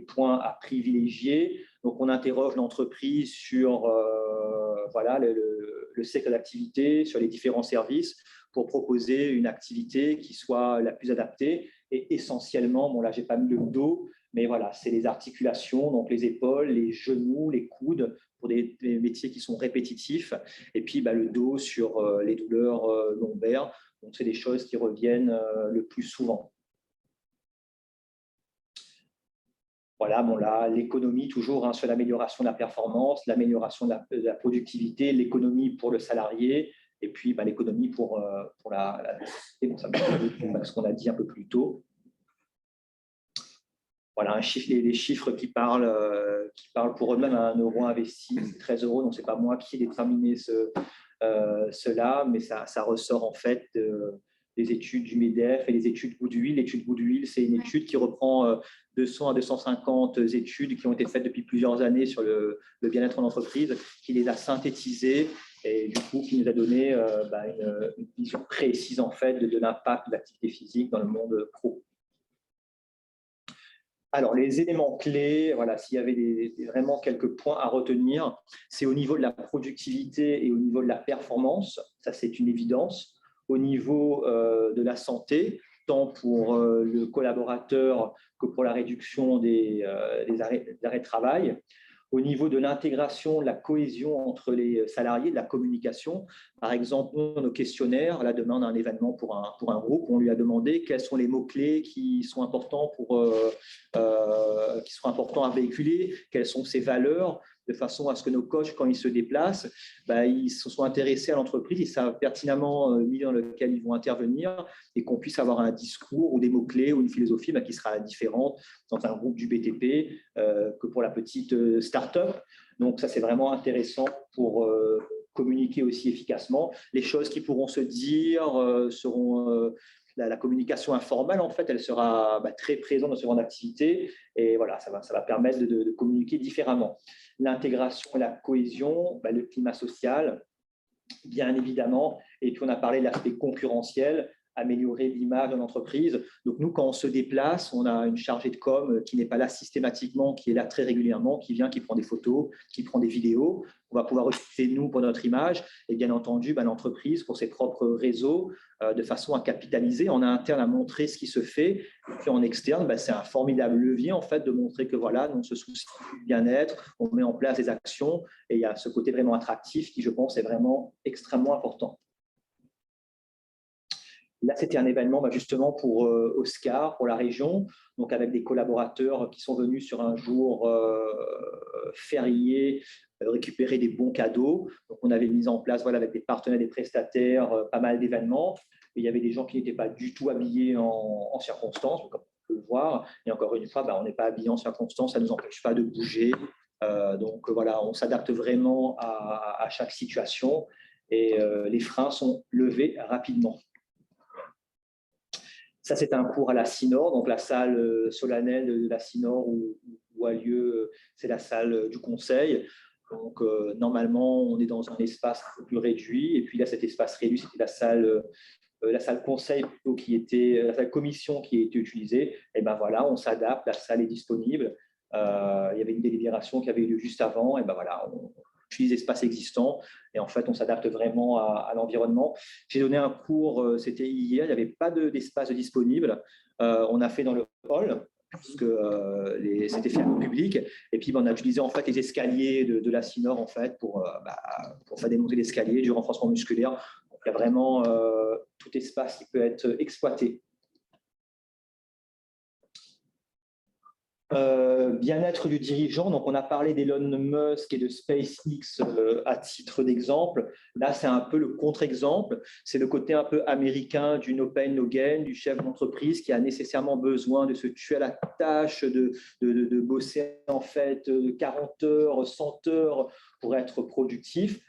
points à privilégier. Donc, on interroge l'entreprise sur voilà, le secteur d'activité, sur les différents services pour proposer une activité qui soit la plus adaptée. Et essentiellement, bon là, je n'ai pas mis le dos, mais voilà, c'est les articulations, donc les épaules, les genoux, les coudes, pour des métiers qui sont répétitifs. Et puis, le dos sur les douleurs lombaires. Donc, c'est des choses qui reviennent le plus souvent. Voilà, bon là, l'économie toujours sur l'amélioration de la performance, l'amélioration de la productivité, l'économie pour le salarié, et puis l'économie pour la société. Bon, ça me ce qu'on a dit un peu plus tôt. Voilà, les chiffres qui parlent pour eux-mêmes. À 1 euro investi, c'est 13 euros. Donc, ce n'est pas moi qui ai déterminé cela, mais ça ressort en fait des études du MEDEF et des études Goodwill. L'étude Goodwill, c'est une étude qui reprend 200 à 250 études qui ont été faites depuis plusieurs années sur le bien-être en entreprise, qui les a synthétisées et du coup qui nous a donné une vision précise en fait de l'impact de l'activité physique dans le monde pro. Alors, les éléments clés, voilà, s'il y avait vraiment quelques points à retenir, c'est au niveau de la productivité et au niveau de la performance, ça c'est une évidence. Au niveau de la santé, tant pour le collaborateur que pour la réduction des arrêts de travail. Au niveau de l'intégration, de la cohésion entre les salariés, de la communication. Par exemple, nos questionnaires, là, demain, on a un événement pour un groupe, on lui a demandé quels sont les mots-clés qui sont importants à véhiculer, quelles sont ses valeurs, de façon à ce que nos coachs, quand ils se déplacent, ils se sont intéressés à l'entreprise, ils savent pertinemment le milieu dans lequel ils vont intervenir et qu'on puisse avoir un discours ou des mots-clés ou une philosophie qui sera différente dans un groupe du BTP que pour la petite start-up. Donc, ça, c'est vraiment intéressant pour communiquer aussi efficacement. Les choses qui pourront se dire seront… La communication informelle, en fait, elle sera très présente dans ce genre d'activité et voilà, ça va permettre de communiquer différemment. L'intégration et la cohésion, le climat social, bien évidemment, et puis on a parlé de l'aspect concurrentiel, améliorer l'image de l'entreprise. Donc nous, quand on se déplace, on a une chargée de com qui n'est pas là systématiquement, qui est là très régulièrement, qui vient, qui prend des photos, qui prend des vidéos. On va pouvoir utiliser nous pour notre image et bien entendu l'entreprise pour ses propres réseaux de façon à capitaliser en interne, à montrer ce qui se fait. Et puis en externe, c'est un formidable levier en fait de montrer que voilà, on se soucie du bien-être, on met en place des actions et il y a ce côté vraiment attractif qui, je pense, est vraiment extrêmement important. Là, c'était un événement justement pour Oscar, pour la région, donc avec des collaborateurs qui sont venus sur un jour férié récupérer des bons cadeaux. Donc, on avait mis en place avec des partenaires, des prestataires, pas mal d'événements. Il y avait des gens qui n'étaient pas du tout habillés en circonstance, comme on peut le voir. Et encore une fois, on n'est pas habillé en circonstance, ça ne nous empêche pas de bouger. Donc, voilà, on s'adapte vraiment à chaque situation et les freins sont levés rapidement. Ça, c'est un cours à la CINOR, donc la salle solennelle de la CINOR où a lieu, c'est la salle du conseil. Donc, normalement, on est dans un espace un peu plus réduit. Et puis là, cet espace réduit, c'était la salle conseil plutôt la salle commission qui a été utilisée. Et voilà, on s'adapte, la salle est disponible. Il y avait une délibération qui avait eu lieu juste avant. Et voilà, on utilise l'espace existant et en fait, on s'adapte vraiment à l'environnement. J'ai donné un cours, c'était hier, il n'y avait pas d'espace disponible. On a fait dans le hall, parce que c'était fait au public. Et puis, on a utilisé en fait les escaliers de la CINOR en fait, pour faire démonter l'escalier, du renforcement musculaire. Donc, il y a vraiment tout espace qui peut être exploité. Bien-être du dirigeant, donc on a parlé d'Elon Musk et de SpaceX à titre d'exemple. Là, c'est un peu le contre-exemple. C'est le côté un peu américain du no pain, no gain, du chef d'entreprise qui a nécessairement besoin de se tuer à la tâche, de bosser en fait 40 heures, 100 heures pour être productif.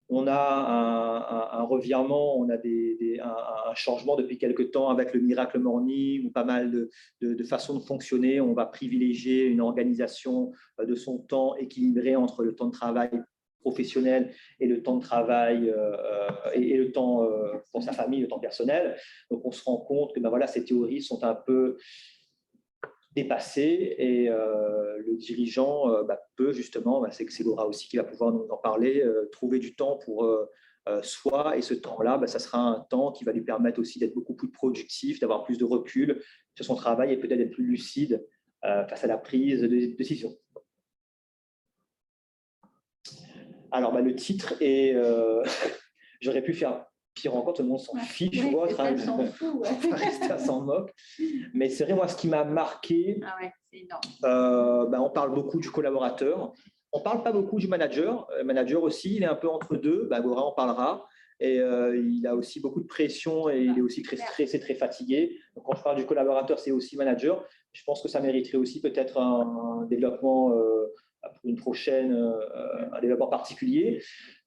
On a un revirement, on a un changement depuis quelques temps avec le Miracle Morning, ou pas mal de façons de fonctionner. On va privilégier une organisation de son temps équilibrée entre le temps de travail professionnel et le temps de travail et le temps pour sa famille, le temps personnel. Donc, on se rend compte que voilà, ces théories sont un peu dépassées et le dirigeant peut justement, c'est Laura aussi qui va pouvoir nous en parler, trouver du temps pour soi, et ce temps-là, ça sera un temps qui va lui permettre aussi d'être beaucoup plus productif, d'avoir plus de recul sur son travail et peut-être d'être plus lucide face à la prise de décision. Alors, le titre est… j'aurais pu faire pire encore, tout le monde s'en fiche, on s'en moque. Mais c'est vrai, moi, ce qui m'a marqué, c'est énorme. On parle beaucoup du collaborateur. On ne parle pas beaucoup du manager. Le manager aussi, il est un peu entre deux. Laura en parlera. Et il a aussi beaucoup de pression et il est aussi très stressé, très fatigué. Donc, quand je parle du collaborateur, c'est aussi manager. Je pense que ça mériterait aussi peut-être un développement pour une prochaine, un développement particulier.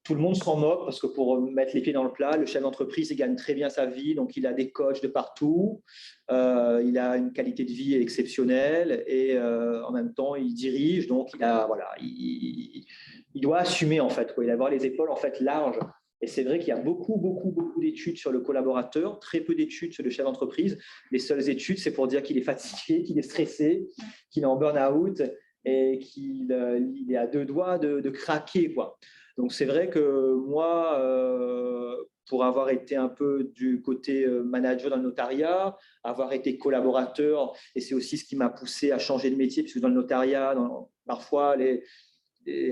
Tout le monde s'en moque parce que pour mettre les pieds dans le plat, le chef d'entreprise, il gagne très bien sa vie, donc il a des coachs de partout, il a une qualité de vie exceptionnelle et en même temps, il dirige, donc il doit assumer en fait, il doit avoir les épaules en fait larges. Et c'est vrai qu'il y a beaucoup d'études sur le collaborateur, très peu d'études sur le chef d'entreprise. Les seules études, c'est pour dire qu'il est fatigué, qu'il est stressé, qu'il est en burn-out et qu'il est à deux doigts de craquer, quoi. Donc, c'est vrai que moi, pour avoir été un peu du côté manager dans le notariat, avoir été collaborateur, et c'est aussi ce qui m'a poussé à changer de métier, puisque dans le notariat, parfois, les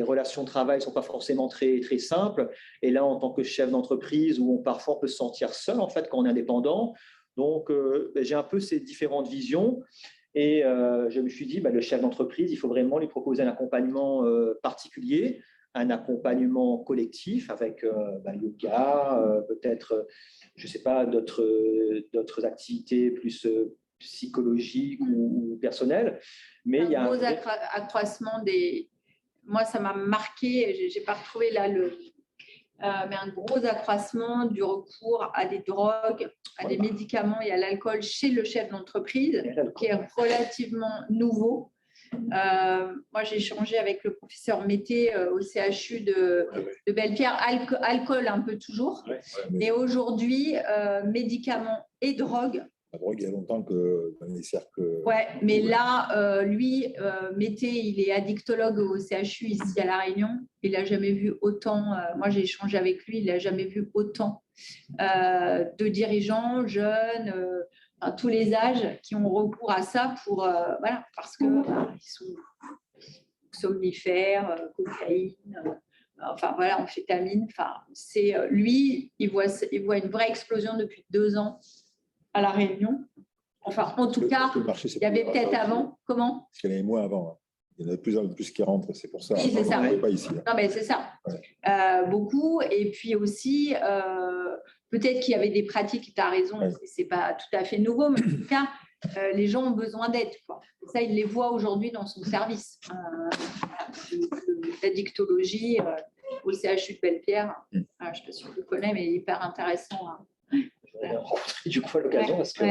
relations de travail ne sont pas forcément très, très simples. Et là, en tant que chef d'entreprise, où parfois on peut se sentir seul, en fait, quand on est indépendant. Donc, j'ai un peu ces différentes visions. Et je me suis dit, le chef d'entreprise, il faut vraiment lui proposer un accompagnement particulier, un accompagnement collectif avec yoga, peut-être, je ne sais pas, d'autres activités plus psychologiques ou personnelles. Mais il y a un gros accroissement des… Moi, ça m'a marqué, je n'ai pas retrouvé là mais un gros accroissement du recours à des drogues, à des médicaments et à l'alcool chez le chef d'entreprise, qui est relativement nouveau. Moi, j'ai échangé avec le professeur Mété au CHU de Belle-Pierre, alcool un peu toujours. Et aujourd'hui, médicaments et drogue. La drogue, il y a longtemps que dans les cercles… Ouais, mais là, lui, Mété, il est addictologue au CHU ici à La Réunion. Il n'a jamais vu autant, moi j'ai échangé avec lui, il n'a jamais vu autant de dirigeants, jeunes, à tous les âges qui ont recours à ça pour, parce qu'ils sont somnifères, cocaïne, amphétamine. C'est, lui, il voit une vraie explosion depuis 2 ans à La Réunion. Enfin, en tout cas, il y avait peut-être avant. Comment ? Parce qu'il y en avait moins avant. Il y en a de plus en plus qui rentrent, c'est pour ça. Oui, c'est ça. Pas ici. Non, mais c'est ça. Ouais. Beaucoup. Et puis aussi, peut-être qu'il y avait des pratiques, tu as raison, c'est pas tout à fait nouveau, mais en tout cas, les gens ont besoin d'aide. Ça, il les voit aujourd'hui dans son service. L'addictologie au CHU de Belle-Pierre. Je ne sais pas si tu le connais, mais hyper intéressant. Du coup, à l'occasion, parce que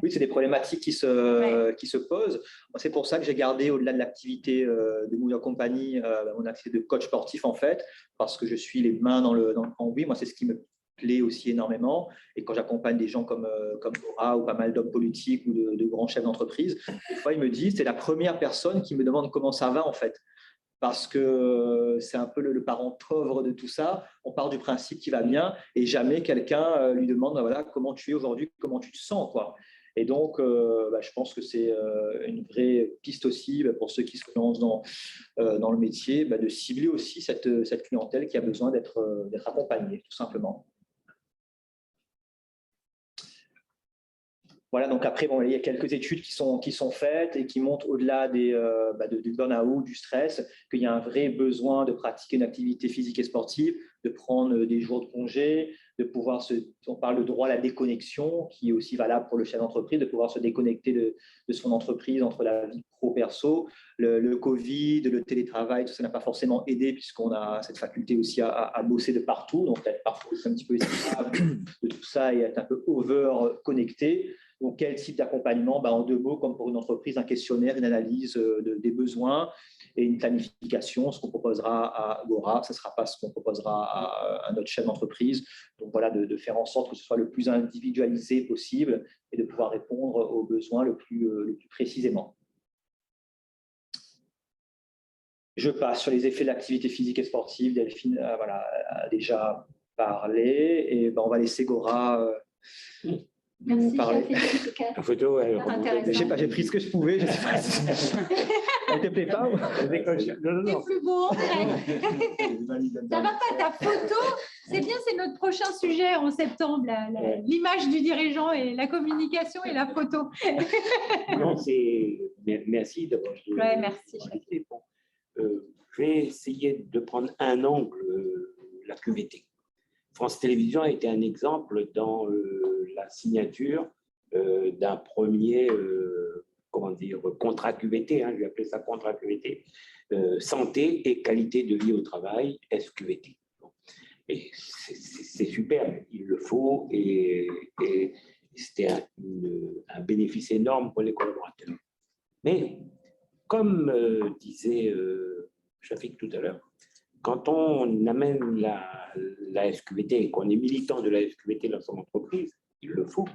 oui, c'est des problématiques qui se posent. C'est pour ça que j'ai gardé, au-delà de l'activité de Moulin Compagnie, mon activité de coach sportif, en fait, parce que je suis les mains dans le cambouis. Moi, c'est ce qui me plaît aussi énormément. Et quand j'accompagne des gens comme Laura ou pas mal d'hommes politiques ou de grands chefs d'entreprise, des fois, ils me disent, c'est la première personne qui me demande comment ça va, en fait. Parce que c'est un peu le parent pauvre de tout ça. On part du principe qu'il va bien et jamais quelqu'un lui demande comment tu es aujourd'hui, comment tu te sens, quoi. Et donc, je pense que c'est une vraie piste aussi pour ceux qui se lancent dans le métier, de cibler aussi cette clientèle qui a besoin d'être accompagnée, tout simplement. Voilà, donc après, il y a quelques études qui sont faites et qui montrent au-delà du burn-out, du stress, qu'il y a un vrai besoin de pratiquer une activité physique et sportive, de prendre des jours de congé, de pouvoir se on parle de droit à la déconnexion, qui est aussi valable pour le chef d'entreprise, de pouvoir se déconnecter de son entreprise entre la vie pro-perso. Le Covid, le télétravail, tout ça n'a pas forcément aidé puisqu'on a cette faculté aussi à bosser de partout, donc être parfois un petit peu esclave de tout ça et être un peu over-connecté. Donc, quel type d'accompagnement? En 2 mots, comme pour une entreprise, un questionnaire, une analyse des besoins et une planification. Ce qu'on proposera à Agora, ce ne sera pas ce qu'on proposera à notre chef d'entreprise. Donc, voilà, de faire en sorte que ce soit le plus individualisé possible et de pouvoir répondre aux besoins le plus précisément. Je passe sur les effets de l'activité physique et sportive. Delphine a déjà parlé. Et on va laisser Gora Merci, parler. La photo, elle Je sais pas, j'ai pris ce que je pouvais. Je sais pas si... Elle te plaît pas ou... C'est plus beau en direct. Ça va pas, ta photo? C'est bien, c'est notre prochain sujet en septembre, l'image du dirigeant et la communication et la photo. Non, merci d'abord. Ouais, merci. Bon, je vais essayer de prendre un angle, la QVT. France Télévisions a été un exemple dans la signature d'un premier contrat QVT, je vais appeler ça contrat QVT, santé et qualité de vie au travail, SQVT. Et c'est super, il le faut, et c'était un bénéfice énorme pour les collaborateurs. Mais, comme disait Shafik tout à l'heure, quand on amène la SQVT et qu'on est militant de la SQVT dans son entreprise, il le faut.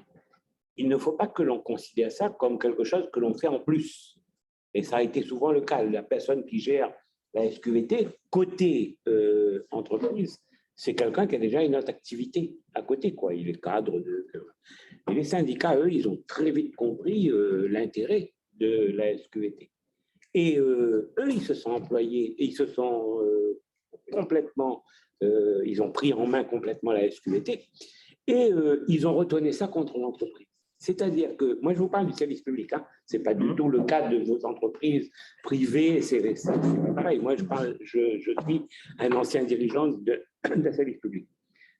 Il ne faut pas que l'on considère ça comme quelque chose que l'on fait en plus. Et ça a été souvent le cas. La personne qui gère la SQVT, côté entreprise, c'est quelqu'un qui a déjà une autre activité à côté, quoi. Il est cadre de... Et les syndicats, eux, ils ont très vite compris l'intérêt de la SQVT. Et eux, ils se sont employés et ils se sont complètement, ils ont pris en main complètement la SQVT et ils ont retourné ça contre l'entreprise. C'est-à-dire que, moi je vous parle du service public, ce n'est pas du tout le cas de vos entreprises privées, c'est pareil. Moi je suis un ancien dirigeant d'un service public.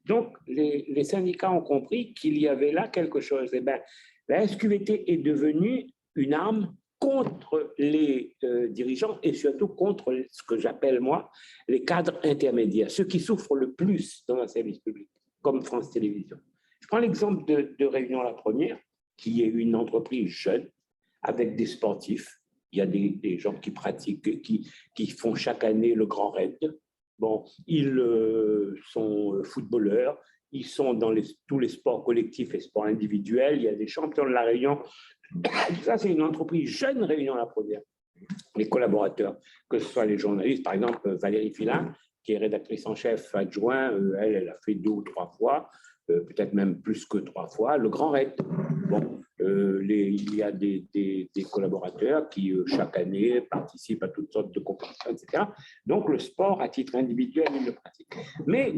Donc les syndicats ont compris qu'il y avait là quelque chose. Et bien, la SQVT est devenue une arme contre les dirigeants et surtout contre ce que j'appelle, moi, les cadres intermédiaires, ceux qui souffrent le plus dans un service public, comme France Télévisions. Je prends l'exemple de Réunion La Première, qui est une entreprise jeune, avec des sportifs. Il y a des gens qui pratiquent, qui font chaque année le Grand Raid. Bon, ils sont footballeurs, ils sont dans tous les sports collectifs et sports individuels. Il y a des champions de la Réunion. Ça, c'est une entreprise jeune, Réunion La Première. Les collaborateurs, que ce soit les journalistes, par exemple Valérie Filin, qui est rédactrice en chef adjoint, elle a fait 2 ou 3 fois, peut-être même plus que 3 fois, le Grand Raid. Bon, il y a des collaborateurs qui, chaque année, participent à toutes sortes de compétitions, etc. Donc, le sport, à titre individuel, ils le pratiquent. Mais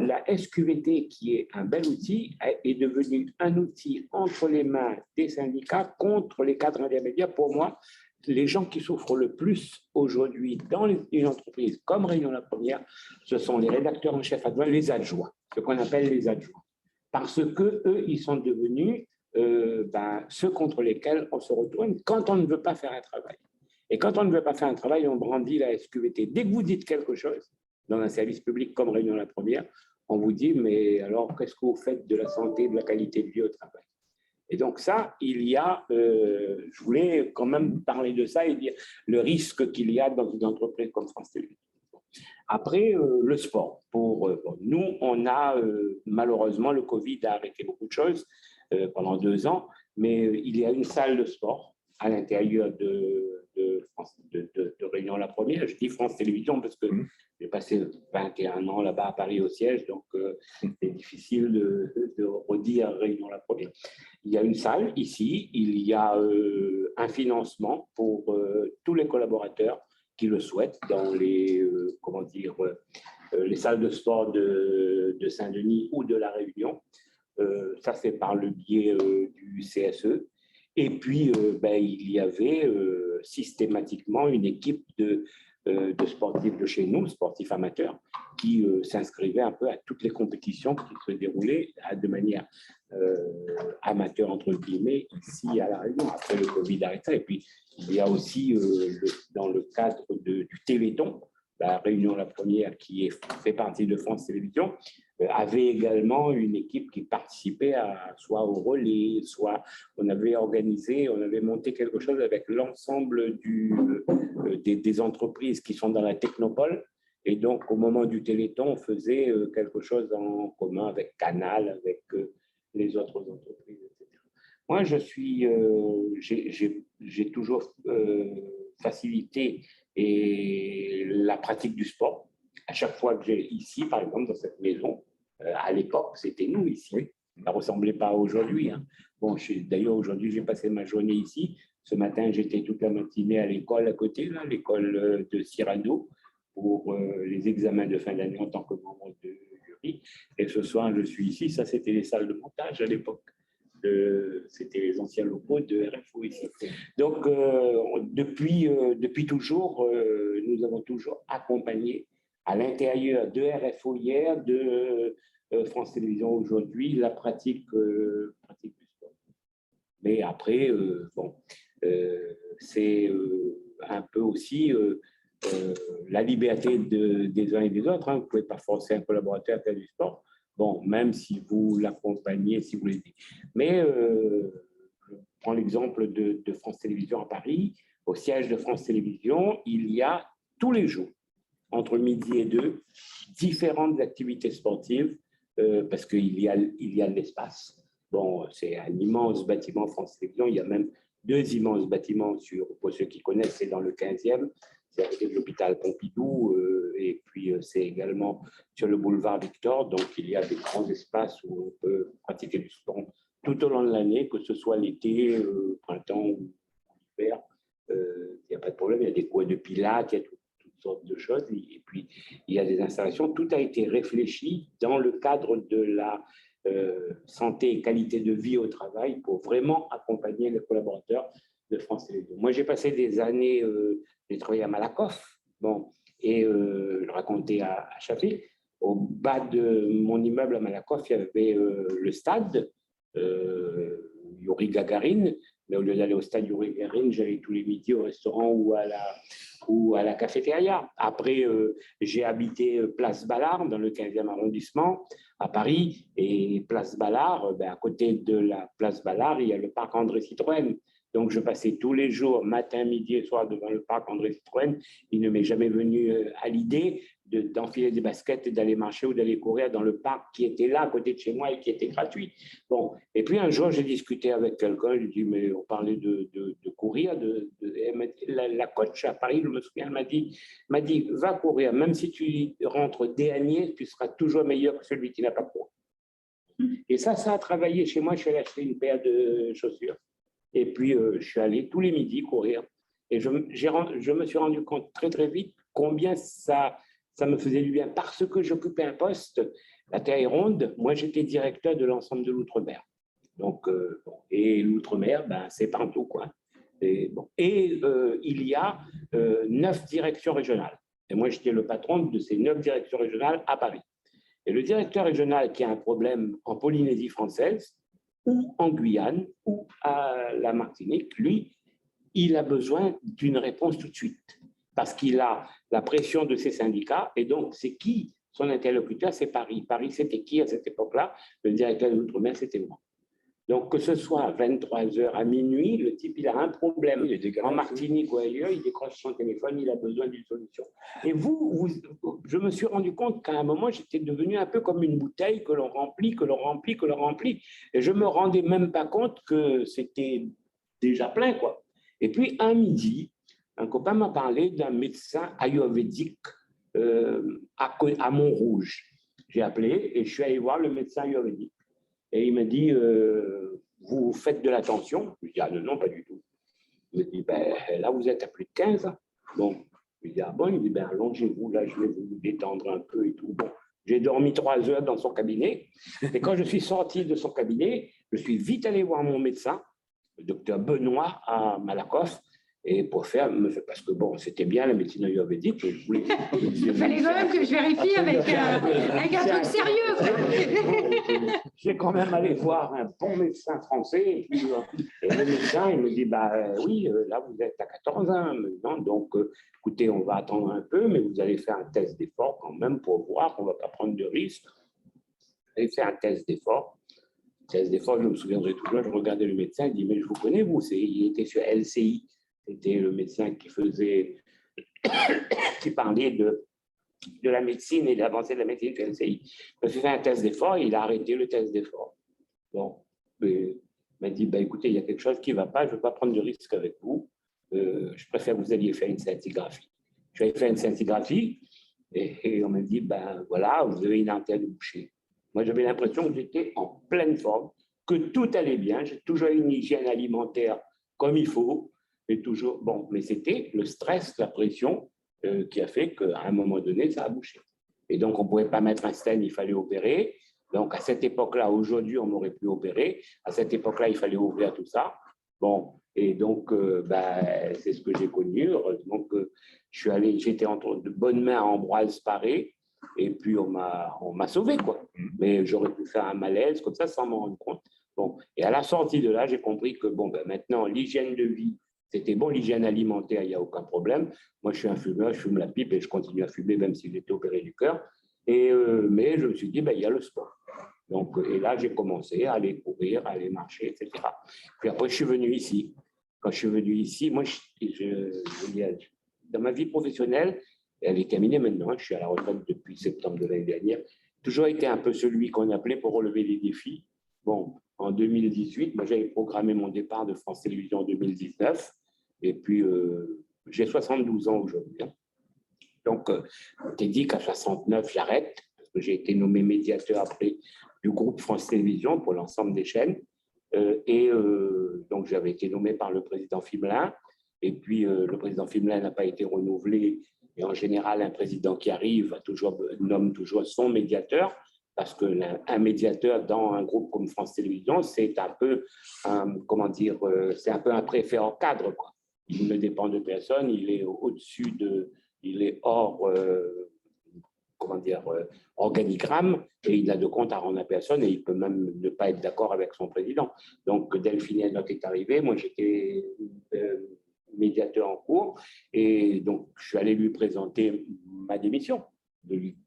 la SQVT, qui est un bel outil, est devenu un outil entre les mains des syndicats contre les cadres intermédiaires. Pour moi, les gens qui souffrent le plus aujourd'hui dans les entreprises, comme Réunion La Première, ce sont les rédacteurs en chef adjoints, les adjoints, ce qu'on appelle les adjoints. Parce qu'eux, ils sont devenus ceux contre lesquels on se retourne quand on ne veut pas faire un travail. Et quand on ne veut pas faire un travail, on brandit la SQVT. Dès que vous dites quelque chose dans un service public comme Réunion La Première, on vous dit, mais alors, qu'est-ce que vous faites de la santé, de la qualité de vie au travail? Et donc ça, il y a, je voulais quand même parler de ça et dire le risque qu'il y a dans une entreprise comme France Télévisions. Après, le sport. Nous, on a, malheureusement, le Covid a arrêté beaucoup de choses pendant 2 ans, mais il y a une salle de sport à l'intérieur de Réunion La Première. Je dis France Télévisions parce que j'ai passé 21 ans là-bas à Paris au siège, donc c'est difficile de redire Réunion La Première. Il y a une salle ici, il y a un financement pour tous les collaborateurs qui le souhaitent dans les salles de sport de Saint-Denis ou de La Réunion. Ça, c'est par le biais du CSE. Et puis, il y avait systématiquement une équipe de sportifs de chez nous, sportifs amateurs, qui s'inscrivaient un peu à toutes les compétitions qui se déroulaient de manière amateur, entre guillemets, ici à La Réunion. Après, le Covid arrête ça. Et puis, il y a aussi, dans le cadre du Téléthon, La Réunion la première, qui fait partie de France Télévisions, avait également une équipe qui participait soit au relais, soit on avait monté quelque chose avec l'ensemble des entreprises qui sont dans la technopole. Et donc, au moment du Téléthon, on faisait quelque chose en commun avec Canal, avec les autres entreprises, etc. Moi, j'ai toujours facilité la pratique du sport. À chaque fois que j'ai ici, par exemple, dans cette maison, à l'époque, c'était nous ici. Ça ne ressemblait pas à aujourd'hui. Hein. Bon, d'ailleurs, aujourd'hui, j'ai passé ma journée ici. Ce matin, j'étais toute la matinée à l'école à côté, l'école de Cyrano, pour les examens de fin d'année en tant que membre de jury. Et ce soir, je suis ici. Ça, c'était les salles de montage à l'époque. C'était les anciens locaux de RFO ici. Donc, depuis toujours, nous avons toujours accompagné à l'intérieur de RFO hier, de France Télévisions aujourd'hui, la pratique du sport. Mais après, c'est un peu aussi la liberté des uns et des autres. Hein. Vous ne pouvez pas forcer un collaborateur à faire du sport. Bon, même si vous l'accompagnez, si vous l'aidez. Mais je prends l'exemple de France Télévisions à Paris. Au siège de France Télévisions, il y a tous les jours, entre midi et 2, différentes activités sportives parce qu'il y a de l'espace. Bon, c'est un immense bâtiment France Télévisions. Il y a même 2 immenses bâtiments, pour ceux qui connaissent, c'est dans le 15e. C'est à côté de l'hôpital Pompidou et puis c'est également sur le boulevard Victor. Donc, il y a des grands espaces où on peut pratiquer du sport tout au long de l'année, que ce soit l'été, printemps ou l'hiver. Il n'y a pas de problème. Il y a des cours de pilates, il y a toutes sortes de choses. Et puis, il y a des installations. Tout a été réfléchi dans le cadre de la santé et qualité de vie au travail pour vraiment accompagner les collaborateurs de France Télévisions. Moi, j'ai passé des années... j'ai travaillé à Malakoff, et je racontais à Chaffé, au bas de mon immeuble à Malakoff, il y avait le stade Yuri Gagarin, mais au lieu d'aller au stade Yuri Gagarin, j'allais tous les midis au restaurant ou à la cafétéria. Après, j'ai habité Place Ballard, dans le 15e arrondissement, à Paris, et Place Ballard, à côté de la Place Ballard, il y a le parc André Citroën. Donc, je passais tous les jours, matin, midi et soir, devant le parc André Citroën. Il ne m'est jamais venu à l'idée d'enfiler des baskets et d'aller marcher ou d'aller courir dans le parc qui était là, à côté de chez moi et qui était gratuit. Bon, et puis un jour, j'ai discuté avec quelqu'un, je lui ai dit, mais on parlait de courir. La coach à Paris, je me souviens, elle m'a dit, va courir, même si tu rentres dernier, tu seras toujours meilleur que celui qui n'a pas couru. Et ça a travaillé chez moi. Je suis allé acheter une paire de chaussures. Et puis, je suis allé tous les midis courir. Et je me suis rendu compte très, très vite combien ça me faisait du bien. Parce que j'occupais un poste, la Terre est ronde, moi, j'étais directeur de l'ensemble de l'Outre-mer. Donc, et l'Outre-mer, c'est partout, quoi. Et il y a 9 directions régionales. Et moi, j'étais le patron de ces 9 directions régionales à Paris. Et le directeur régional qui a un problème en Polynésie française, ou en Guyane, ou à la Martinique, lui, il a besoin d'une réponse tout de suite, parce qu'il a la pression de ses syndicats, et donc c'est qui son interlocuteur? C'est Paris. Paris, c'était qui à cette époque-là? Le directeur de l'Outre-mer, c'était moi. Donc, que ce soit à 23h, à minuit, le type, il a un problème. En Martinique ou ailleurs, il décroche son téléphone, il a besoin d'une solution. Et je me suis rendu compte qu'à un moment, j'étais devenu un peu comme une bouteille que l'on remplit. Et je ne me rendais même pas compte que c'était déjà plein, quoi. Et puis, un midi, un copain m'a parlé d'un médecin ayurvédique à Montrouge. J'ai appelé et je suis allé voir le médecin ayurvédique. Et il m'a dit, vous faites de la tension? Je lui ai dit, ah non, pas du tout. Il m'a dit, là, vous êtes à plus de 15. Bon, je lui ai dit, ah bon? Il dit, allongez-vous, là, je vais vous détendre un peu et tout. Bon, j'ai dormi 3 heures dans son cabinet. Et quand je suis sorti de son cabinet, je suis vite allé voir mon médecin, le docteur Benoît à Malakoff. Et pour faire, parce que bon, c'était bien, la médecine lui avait dit que je voulais. Il fallait quand même que je vérifie avec un truc sérieux. J'ai quand même allé voir un bon médecin français. Et, puis, et le médecin, il me dit oui, là, vous êtes à 14 ans maintenant. Donc, écoutez, on va attendre un peu, mais vous allez faire un test d'effort quand même pour voir qu'on ne va pas prendre de risques. Vous allez faire un test d'effort. Test d'effort, je me souviendrai toujours, je regardais le médecin, il dit mais je vous connais, vous, il était sur LCI. C'était le médecin qui parlait de la médecine et de l'avancée de la médecine sur LCI. Il a fait un test d'effort et il a arrêté le test d'effort. Bon, il m'a dit écoutez, il y a quelque chose qui ne va pas, je ne veux pas prendre de risque avec vous. Je préfère que vous alliez faire une scintigraphie. Je vais faire une scintigraphie et on m'a dit voilà, vous avez une antenne bouchée. Moi, j'avais l'impression que j'étais en pleine forme, que tout allait bien. J'ai toujours une hygiène alimentaire comme il faut. Et toujours, bon, mais c'était le stress, la pression qui a fait qu'à un moment donné, ça a bouché. Et donc, on ne pouvait pas mettre un stent, il fallait opérer. Donc, à cette époque-là, aujourd'hui, on aurait pu opérer. À cette époque-là, il fallait ouvrir tout ça. Bon, et donc, c'est ce que j'ai connu. Heureusement que j'étais entre de bonnes mains à Ambroise Paré. Et puis, on m'a sauvé, quoi. Mais j'aurais pu faire un malaise comme ça sans m'en rendre compte. Bon, et à la sortie de là, j'ai compris que maintenant, l'hygiène de vie, c'était bon, l'hygiène alimentaire, il n'y a aucun problème. Moi, je suis un fumeur, je fume la pipe et je continue à fumer même si j'étais opéré du cœur. Mais je me suis dit, il y a le sport. Donc, et là, j'ai commencé à aller courir, à aller marcher, etc. Puis après, je suis venu ici. Quand je suis venu ici, moi, dans ma vie professionnelle, elle est terminée maintenant. Je suis à la retraite depuis septembre de l'année dernière. Toujours été un peu celui qu'on appelait pour relever les défis. Bon, en 2018, moi, j'avais programmé mon départ de France Télévisions en 2019. Et puis, j'ai 72 ans aujourd'hui. Donc, on t'ai dit qu'à 69, j'arrête, parce que j'ai été nommé médiateur après du groupe France Télévisions pour l'ensemble des chaînes. Donc, j'avais été nommé par le président Fimelin. Et puis, le président Fimelin n'a pas été renouvelé. Et en général, un président qui arrive nomme toujours son médiateur, parce qu'un médiateur dans un groupe comme France Télévisions, c'est un peu, c'est un peu un préfet en cadre, quoi. Il ne dépend de personne, il est au-dessus il est hors, organigramme, et il n'a de compte à rendre à personne, et il peut même ne pas être d'accord avec son président. Donc, Delphine Ernotte est arrivée, moi j'étais médiateur en cours, et donc je suis allé lui présenter ma démission,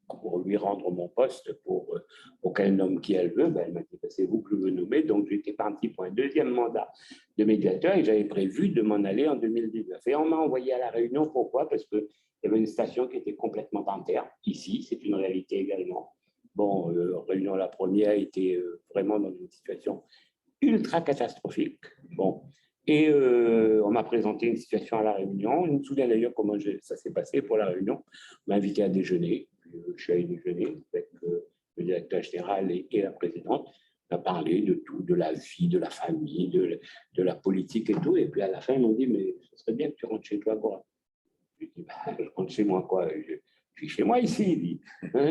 pour lui rendre mon poste pour qu'elle nomme qui elle veut. Elle m'a dit, c'est vous que je veux nommer. Donc, j'étais parti pour un deuxième mandat de médiateur et j'avais prévu de m'en aller en 2019. Et on m'a envoyé à La Réunion. Pourquoi? Parce qu'il y avait une station qui était complètement en terre. Ici, c'est une réalité également. Bon, Réunion la première était vraiment dans une situation ultra catastrophique. Bon. Et on m'a présenté une situation à La Réunion. Je me souviens d'ailleurs comment ça s'est passé pour La Réunion. On m'a invité à déjeuner. Je suis allé déjeuner avec le directeur général et la présidente. On a parlé de tout, de la vie, de la famille, de la politique et tout. Et puis à la fin, ils m'ont dit, mais ce serait bien que tu rentres chez toi, quoi. Je dis, je rentre chez moi, quoi. Je suis chez moi ici. Il dit,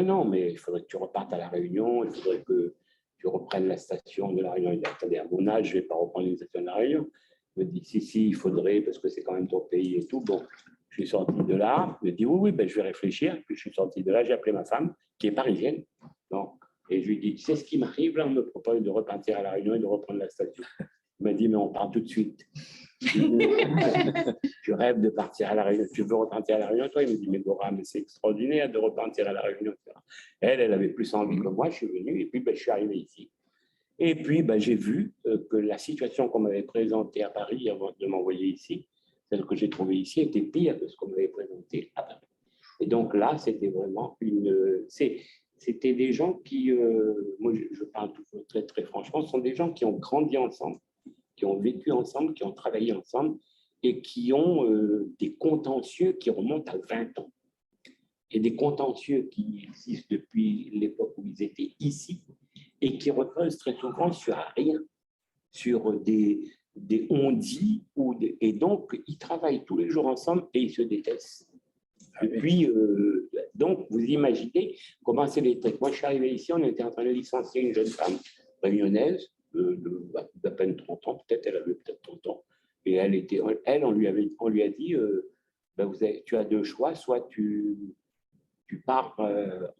non, mais il faudrait que tu repartes à La Réunion. Il faudrait que tu reprennes la station de La Réunion. Il dit, attendez, à mon âge, je ne vais pas reprendre une station de La Réunion. Il me dit, si, il faudrait, parce que c'est quand même ton pays et tout. Bon, je suis sorti de là. Il me dit, oui, je vais réfléchir. Puis je suis sorti de là, j'ai appelé ma femme, qui est parisienne. Donc, et je lui ai dit, tu sais ce qui m'arrive là, on me propose de repartir à La Réunion et de reprendre la station. Il m'a dit, mais on part tout de suite. Je rêve de partir à La Réunion. Tu veux repartir à La Réunion, toi? Il me dit, mais Dora, mais c'est extraordinaire de repartir à La Réunion. Elle avait plus envie que moi. Je suis venu et puis je suis arrivé ici. Et puis, j'ai vu que la situation qu'on m'avait présentée à Paris avant de m'envoyer ici, celle que j'ai trouvée ici, était pire que ce qu'on m'avait présenté à Paris. Et donc là, c'était vraiment c'était des gens qui, moi je parle toujours très, très franchement, ce sont des gens qui ont grandi ensemble, qui ont vécu ensemble, qui ont travaillé ensemble et qui ont des contentieux qui remontent à 20 ans. Et des contentieux qui existent depuis l'époque où ils étaient ici, et qui reposent très souvent sur rien, sur des on-dit, et donc ils travaillent tous les jours ensemble et ils se détestent. Et puis, donc, vous imaginez comment c'est les trucs. Moi, je suis arrivé ici, on était en train de licencier une jeune femme réunionnaise d'à peine 30 ans, peut-être elle avait peut-être 30 ans, Et on lui a dit, ben tu as deux choix, soit tu pars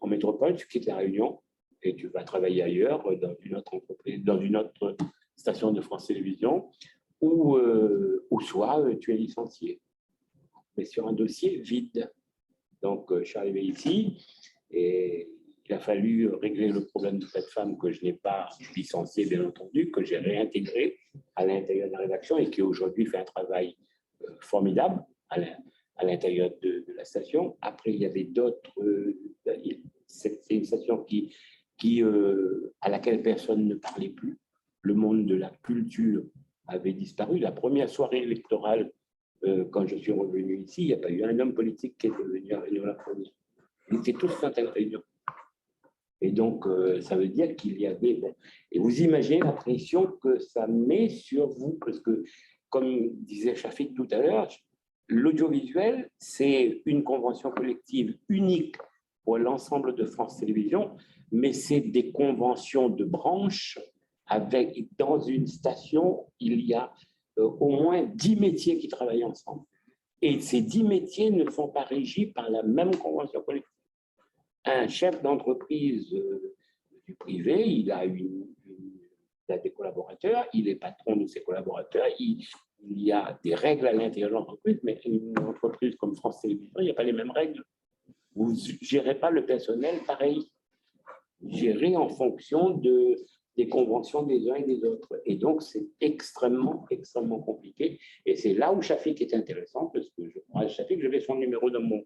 en métropole, tu quittes la Réunion et tu vas travailler ailleurs, dans une autre entreprise, dans une autre station de France Télévisions, ou soit tu es licencié, mais sur un dossier vide. Donc, je suis arrivé ici et il a fallu régler le problème de cette femme que je n'ai pas licenciée, bien entendu, que j'ai réintégrée à l'intérieur de la rédaction et qui aujourd'hui fait un travail formidable à l'intérieur de la station. Après, il y avait d'autres. C'est une station à laquelle personne ne parlait plus. Le monde de la culture avait disparu. La première soirée électorale, quand je suis revenu ici, il n'y a pas eu un homme politique qui était venu à Réunion la première. Ils étaient tous dans une réunion. Et donc, ça veut dire qu'il y avait... Bon, et vous imaginez la pression que ça met sur vous, parce que, comme disait Shafik tout à l'heure, l'audiovisuel, c'est une convention collective unique pour l'ensemble de France Télévisions, mais c'est des conventions de branches dans une station, il y a au moins 10 métiers qui travaillent ensemble. Et ces 10 métiers ne sont pas régis par la même convention collective. Un chef d'entreprise du privé, il a des collaborateurs, il est patron de ses collaborateurs, il y a des règles à l'intérieur de l'entreprise, mais une entreprise comme France Télévisions, il n'y a pas les mêmes règles. Vous ne gérez pas le personnel pareil. Vous gérez en fonction des conventions des uns et des autres. Et donc, c'est extrêmement, extrêmement compliqué. Et c'est là où Shafik est intéressant, parce que je crois, Shafik, j'avais son numéro dans mon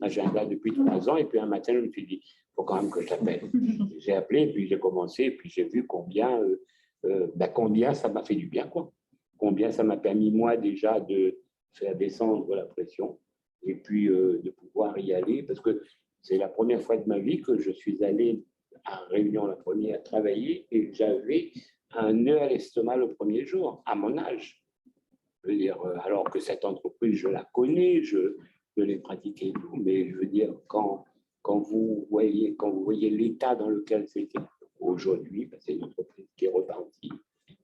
agenda depuis 3 ans. Et puis un matin, je me suis dit, il faut quand même que je t'appelle. J'ai appelé, puis j'ai commencé, et puis j'ai vu combien ça m'a fait du bien, quoi. Combien ça m'a permis, moi, déjà, de faire descendre la pression, et puis de pouvoir y aller, parce que c'est la première fois de ma vie que je suis allé à Réunion la première travailler, et j'avais un nœud à l'estomac le premier jour, à mon âge. Je veux dire, alors que cette entreprise, je la connais, je l'ai pratiquée et tout, mais je veux dire, quand vous voyez l'état dans lequel c'était aujourd'hui, c'est une entreprise qui est repartie,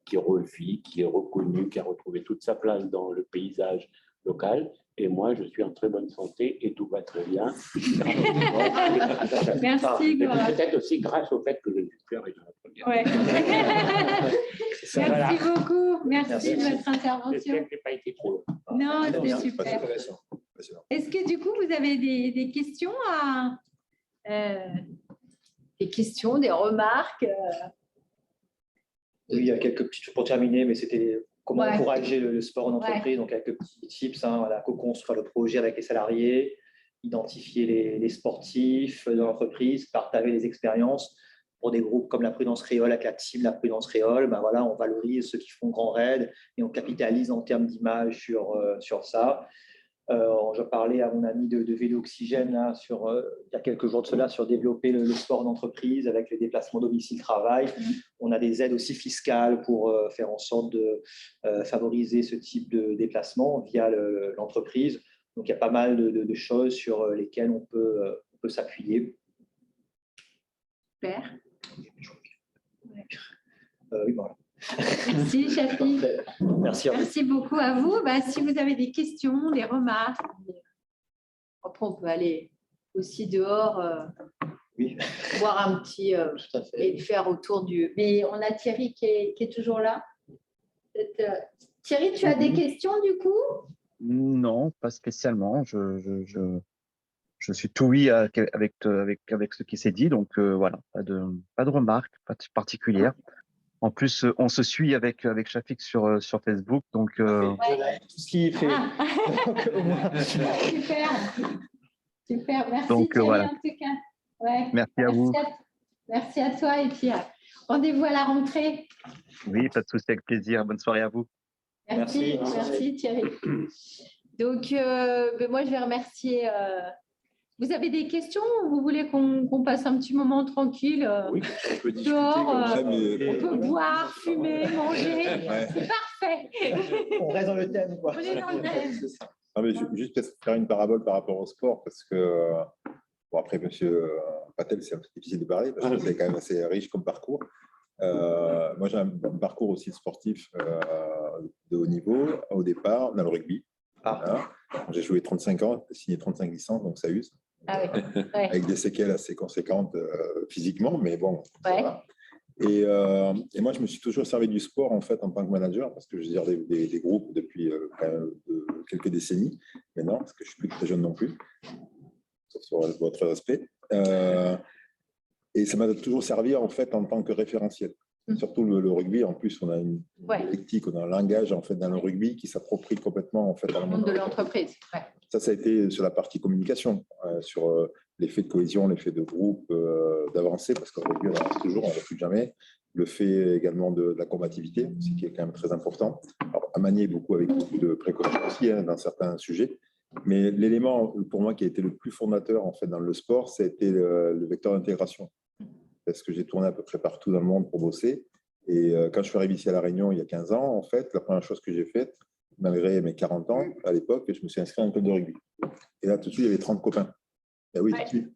qui revit, qui est reconnue, qui a retrouvé toute sa place dans le paysage local. Et moi, je suis en très bonne santé et tout va très bien. Merci, peut-être aussi grâce au fait que je ne suis plus à Réunion la première. Ouais. Merci beaucoup. Merci de votre intervention. J'espère que je n'ai pas été trop long. Non, c'était C'est super. intéressant. Est-ce que du coup, vous avez des questions des questions, des remarques Oui, il y a quelques petites choses pour terminer, mais c'était comment encourager le sport en entreprise. Donc, quelques petits tips, voilà, co-construire le projet avec les salariés, identifier les sportifs de l'entreprise, partager les expériences. Pour des groupes comme la Prudence Créole, avec la team La Prudence Créole, voilà, on valorise ceux qui font grand raid et on capitalise en termes d'image sur ça. Je parlais à mon ami de Vélo Oxygène là, il y a quelques jours de cela sur développer le sport d'entreprise avec les déplacements domicile-travail. On a des aides aussi fiscales pour faire en sorte de favoriser ce type de déplacement via l'entreprise. Donc, il y a pas mal de choses sur lesquelles on peut s'appuyer. Super. Oui, voilà. Merci, Shafik. Merci beaucoup à vous. Si vous avez des questions, des remarques, après on peut aller aussi dehors, voir un petit et faire autour du. Mais on a Thierry qui est toujours là. Thierry, tu as des questions du coup? Non, pas spécialement. Je suis tout oui avec ce qui s'est dit, donc voilà, pas de remarques particulières. En plus, on se suit avec Shafik sur Facebook, donc tout ce qu'il fait. Super, merci donc, Thierry, voilà. en tout cas. Ouais. Merci à vous. Merci à toi et puis rendez-vous à la rentrée. Oui, pas de souci, avec plaisir. Bonne soirée à vous. Merci Thierry. Donc, moi, je vais remercier. Vous avez des questions ou vous voulez qu'on passe un petit moment tranquille Oui, on peut discuter dehors, comme ça, mais... on peut boire, fumer, manger. Ouais. C'est parfait. On reste dans le thème, quoi. On est dans le thème. Non, mais juste peut-être faire une parabole par rapport au sport, parce que, bon, après, M. Patel, c'est un peu difficile de parler, parce que c'est quand même assez riche comme parcours. Moi, j'ai un parcours aussi sportif de haut niveau au départ dans le rugby. Voilà. J'ai joué 35 ans, signé 35 licences, donc ça use. Ah oui. Ouais. Avec des séquelles assez conséquentes physiquement, mais bon. Ouais. Voilà. Et moi, je me suis toujours servi du sport en fait en tant que manager, parce que je gère des groupes depuis quelques décennies maintenant, parce que je suis plus très jeune non plus, sauf sur votre aspect. Et ça m'a toujours servi en fait en tant que référentiel. Surtout le rugby, en plus, on a une dialectique, on a un langage en fait dans le rugby qui s'approprie complètement en fait à Le monde de l'entreprise. Ouais. Ça a été sur la partie communication, sur l'effet de cohésion, l'effet de groupe, d'avancer, parce qu'au rugby, on avance toujours, on ne recule jamais. Le fait également de la combativité, aussi, qui est quand même très important. Alors, à manier beaucoup avec beaucoup de précautions aussi dans certains sujets. Mais l'élément, pour moi, qui a été le plus fondateur en fait, dans le sport, c'était le vecteur d'intégration. Parce que j'ai tourné à peu près partout dans le monde pour bosser. Et quand je suis arrivé ici à La Réunion il y a 15 ans, en fait, la première chose que j'ai faite, malgré mes 40 ans à l'époque, je me suis inscrit à un club de rugby. Et là, tout de suite, il y avait 30 copains. Et oui, tout de suite.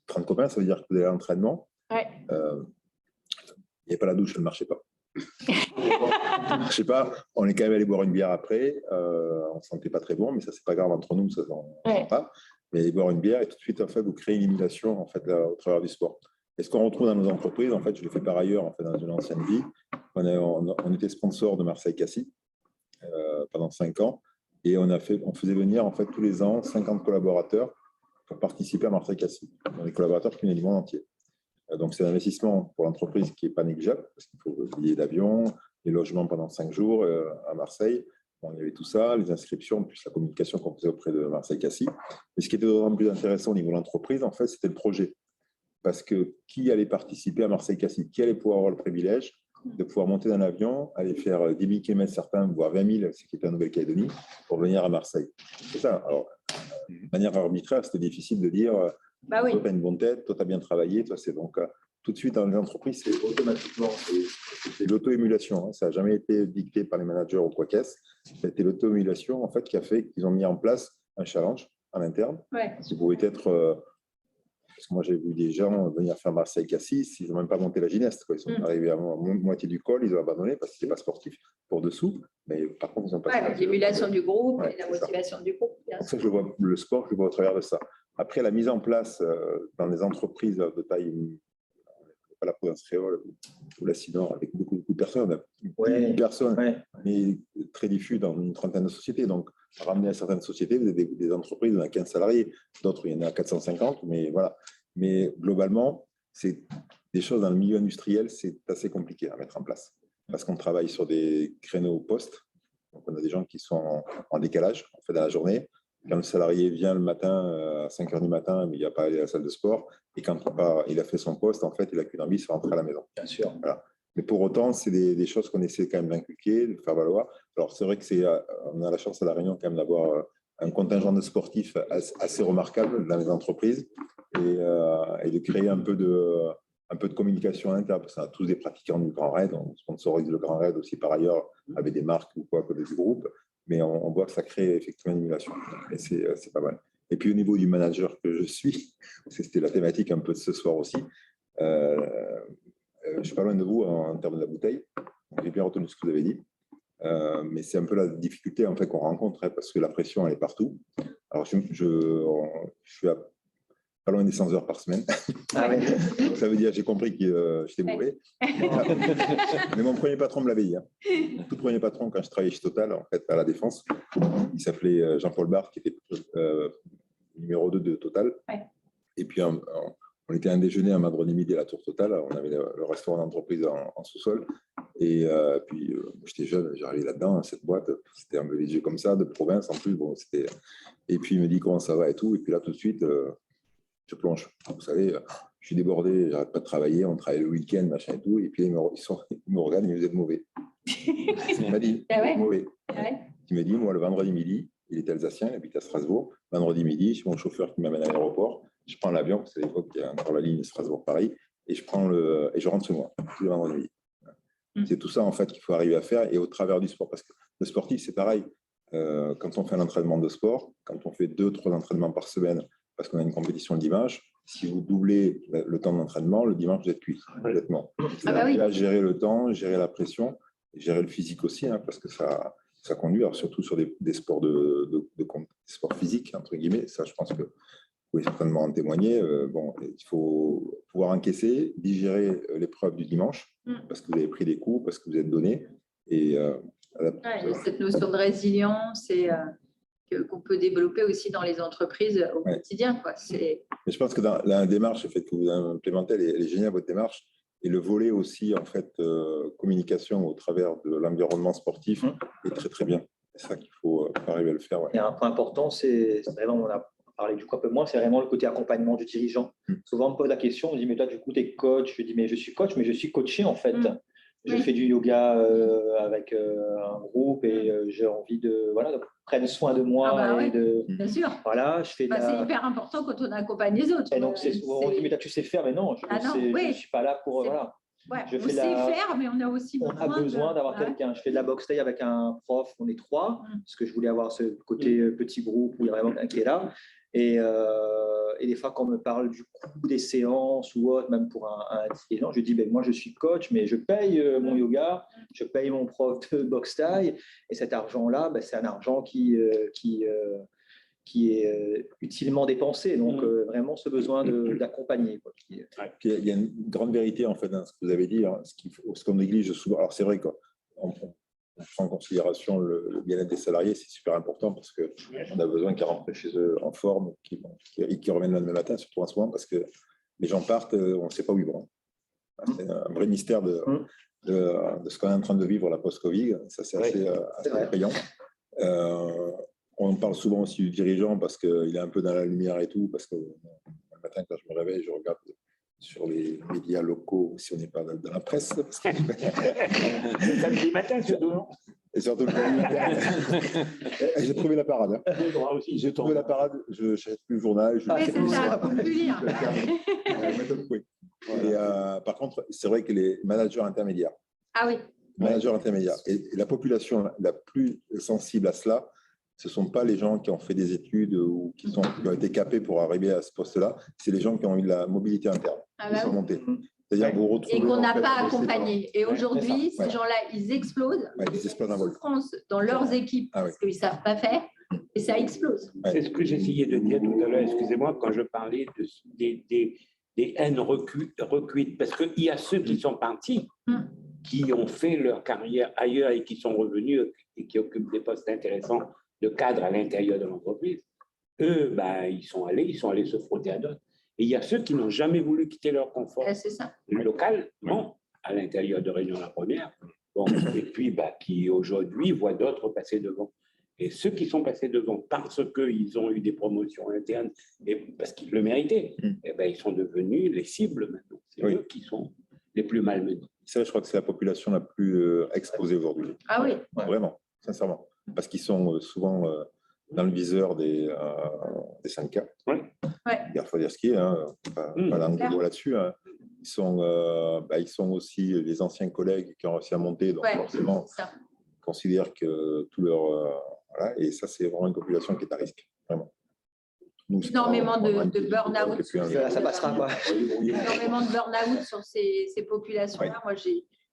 30 copains, ça veut dire que vous allez à l'entraînement. Il n'y avait pas la douche, ça ne marchait pas. Je sais pas, on est quand même allé boire une bière après. On ne se sentait pas très bon, mais ça, c'est pas grave entre nous, ça ne sent pas. Mais aller boire une bière et tout de suite, en fait, vous créez une émulation en fait, là, au travers du sport. Et ce qu'on retrouve dans nos entreprises, en fait, je l'ai fait par ailleurs en fait, dans une ancienne vie. On était sponsor de Marseille-Cassis pendant 5 ans et on faisait venir en fait, tous les ans 50 collaborateurs pour participer à Marseille-Cassis. Des collaborateurs qui venaient du monde entier. Donc, c'est un investissement pour l'entreprise qui n'est pas négligeable parce qu'il faut payer l'avion, les logements pendant 5 jours à Marseille. Bon, il y avait tout ça, les inscriptions, plus la communication qu'on faisait auprès de Marseille-Cassis. Mais ce qui était d'autant plus intéressant au niveau de l'entreprise, en fait, c'était le projet. Parce que qui allait participer à Marseille-Cassis? Qui allait pouvoir avoir le privilège de pouvoir monter dans l'avion, aller faire 10 000 km certains, voire 20 000, ce qui était en Nouvelle-Calédonie, pour venir à Marseille. C'est ça. Alors, de manière arbitraire, c'était difficile de dire toi, tu as une bonne tête, toi, tu as bien travaillé. Toi, c'est donc tout de suite dans les entreprises, c'est automatiquement c'est l'auto-émulation. Hein. Ça n'a jamais été dicté par les managers ou quoi qu'est-ce. C'était l'auto-émulation en fait, qui a fait qu'ils ont mis en place un challenge en interne. Qui pouvait être. Parce que moi, j'ai vu des gens venir faire Marseille-Cassis, ils n'ont même pas monté la gineste. Quoi. Ils sont arrivés à moitié du col, ils ont abandonné parce qu'ils n'étaient pas sportifs pour dessous. Mais par contre, ils n'ont pas. L'émulation du groupe et la motivation du groupe. Ça, je vois le sport, je le vois au travers de ça. Après, la mise en place dans les entreprises de taille, pas la province créole ou la Sidor, avec beaucoup de personnes, mais très diffus dans une trentaine de sociétés. Donc, ramener à certaines sociétés, vous avez des entreprises, il y en a 15 salariés, d'autres, il y en a 450, mais voilà. Mais globalement, c'est des choses dans le milieu industriel, c'est assez compliqué à mettre en place. Parce qu'on travaille sur des créneaux postes. Donc, on a des gens qui sont en décalage, en fait, dans la journée. Quand le salarié vient le matin, à 5 h du matin, mais il n'a pas allé à la salle de sport, et quand il a fait son poste, en fait, il n'a qu'une envie, c'est rentrer à la maison. Bien sûr. Voilà. Mais pour autant, c'est des choses qu'on essaie quand même d'inculquer, de faire valoir. Alors, c'est vrai qu'on a la chance à La Réunion quand même d'avoir un contingent de sportifs assez remarquable dans les entreprises et de créer un peu de communication interne, parce qu'on a tous des pratiquants du Grand Raid, on sponsorise le Grand Raid aussi par ailleurs avec des marques ou quoi, des groupes, mais on voit que ça crée effectivement une émulation. Et c'est pas mal. Et puis au niveau du manager que je suis, parce que c'était la thématique un peu de ce soir aussi, je suis pas loin de vous en termes de la bouteille. J'ai bien retenu ce que vous avez dit. Mais c'est un peu la difficulté en fait, qu'on rencontre, hein, parce que la pression, elle est partout. Alors, je suis à pas loin des 100 heures par semaine. Ah ouais. Ça veut dire j'ai compris que j'étais mauvais. Mais mon premier patron me l'avait dit. Hein. Tout premier patron, quand je travaillais chez Total, en fait, à la Défense, il s'appelait Jean-Paul Barre, qui était numéro 2 de Total. Ouais. Et puis, on était à un déjeuner un vendredi midi à la Tour Total. On avait le restaurant d'entreprise en sous-sol. Et puis, j'étais jeune, j'arrivais là-dedans, cette boîte. C'était un peu les yeux comme ça, de province en plus. Bon, et puis, il me dit comment ça va et tout. Et puis là, tout de suite, je plonge. Vous savez, je suis débordé, j'arrête pas de travailler. On travaille le week-end, machin et tout. Et puis, il me regarde, il me dit, vous êtes mauvais. Il m'a dit, vous êtes mauvais. Il m'a dit, moi, le vendredi midi, il est alsacien, il habite à Strasbourg. Vendredi midi, c'est mon chauffeur qui m'amène à l'aéroport. Je prends l'avion, parce qu'à l'époque, il y a encore la ligne Strasbourg-Paris, et je rentre chez moi, tous les vendredis midi. C'est tout ça, en fait, qu'il faut arriver à faire, et au travers du sport. Parce que le sportif, c'est pareil. Quand on fait un entraînement de sport, quand on fait 2-3 entraînements par semaine, parce qu'on a une compétition le dimanche, si vous doublez le temps d'entraînement, le dimanche, vous êtes cuit, complètement. Gérer le temps, gérer la pression. gérer le physique aussi, hein, parce que ça conduit, alors surtout sur des sports, des sports physiques, entre guillemets. Ça, je pense que vous pouvez certainement en témoigner. Bon, il faut pouvoir encaisser, digérer l'épreuve du dimanche, parce que vous avez pris des coups, parce que vous êtes donné. Et, il y a cette notion de résilience qu'on peut développer aussi dans les entreprises au quotidien, quoi. Mais je pense que dans la démarche, le fait que vous implémentez, elle est géniale, votre démarche. Et le volet aussi, en fait, communication au travers de l'environnement sportif est très, très bien. C'est ça qu'il faut arriver à le faire. Ouais. Et un point important, c'est vraiment, on a parlé du coup un peu moins, c'est vraiment le côté accompagnement du dirigeant. Souvent, on me pose la question, on me dit, mais toi, du coup, tu es coach. Je dis, mais je suis coach, mais je suis coaché, en fait. Je fais du yoga avec un groupe et j'ai envie de prendre soin de moi. Bien sûr. Voilà, je fais c'est hyper important quand on accompagne les autres. Et donc, on dit, mais là, tu sais faire, mais non, je ne suis pas là pour… Voilà. Ouais, on sait faire, mais on a aussi besoin d'avoir quelqu'un. Je fais de la boxe taille avec un prof, on est 3, parce que je voulais avoir ce côté petit groupe où il y a vraiment quelqu'un qui est là. Et des fois, quand on me parle du coût des séances ou autre, même pour un dirigeant, je dis, ben, moi, je suis coach, mais je paye mon yoga, je paye mon prof de boxe taille. Et cet argent-là, ben, c'est un argent qui est utilement dépensé. Donc, vraiment, ce besoin d'accompagner. Il y a une grande vérité, en fait, dans ce que vous avez dit, hein, ce qu'on néglige souvent. Alors, c'est vrai qu'on prend en considération le bien-être des salariés, c'est super important parce qu'on a besoin qu'ils rentrent chez eux en forme et qu'ils reviennent le lendemain matin, surtout en ce moment, parce que les gens partent, on ne sait pas où ils vont. C'est un vrai mystère de ce qu'on est en train de vivre, la post-Covid. Ça, c'est assez effrayant. On parle souvent aussi du dirigeant parce qu'il est un peu dans la lumière et tout, parce que le matin, quand je me réveille, je regarde sur les médias locaux, si on n'est pas dans la presse. Samedi matin, surtout. Et surtout le samedi matin. J'ai trouvé la parade. Hein. J'ai trouvé la parade, je n'achète plus le journal. C'est ça, il faut plus lire. Et, par contre, c'est vrai que les managers intermédiaires. Ah oui. Managers intermédiaires. Et la population la plus sensible à cela, ce ne sont pas les gens qui ont fait des études ou qui ont été capés pour arriver à ce poste-là, c'est les gens qui ont eu de la mobilité interne, qui sont montés. C'est-à-dire vous retrouvez, et qu'on n'a pas accompagné. Et aujourd'hui, ces gens-là, ils explosent. Ils explosent en vol. Souffrance dans leurs équipes parce qu'ils ne savent pas faire et ça explose. C'est ce que j'essayais de dire tout à l'heure, excusez-moi, quand je parlais des haines recuites. Parce qu'il y a ceux qui sont partis, qui ont fait leur carrière ailleurs et qui sont revenus et qui occupent des postes intéressants de cadre à l'intérieur de l'entreprise. Eux, ils sont allés se frotter à d'autres. Et il y a ceux qui n'ont jamais voulu quitter leur confort local, à l'intérieur de Réunion la Première, et puis qui aujourd'hui voient d'autres passer devant. Et ceux qui sont passés devant parce qu'ils ont eu des promotions internes et parce qu'ils le méritaient, ils sont devenus les cibles maintenant. C'est eux qui sont les plus malmenés. Ça, je crois que c'est la population la plus exposée aujourd'hui. Ah oui. Vraiment, sincèrement. Parce qu'ils sont souvent dans le viseur des syndicats. Il faut dire ce qui est, pas d'angle là-dessus. Hein. Ils sont aussi les anciens collègues qui ont réussi à monter, donc forcément, ils considèrent que tout leur… et ça, c'est vraiment une population qui est à risque, vraiment. Nous, énormément de burn-out. Ça passera pas. Énormément de burn-out sur ces populations-là. Moi,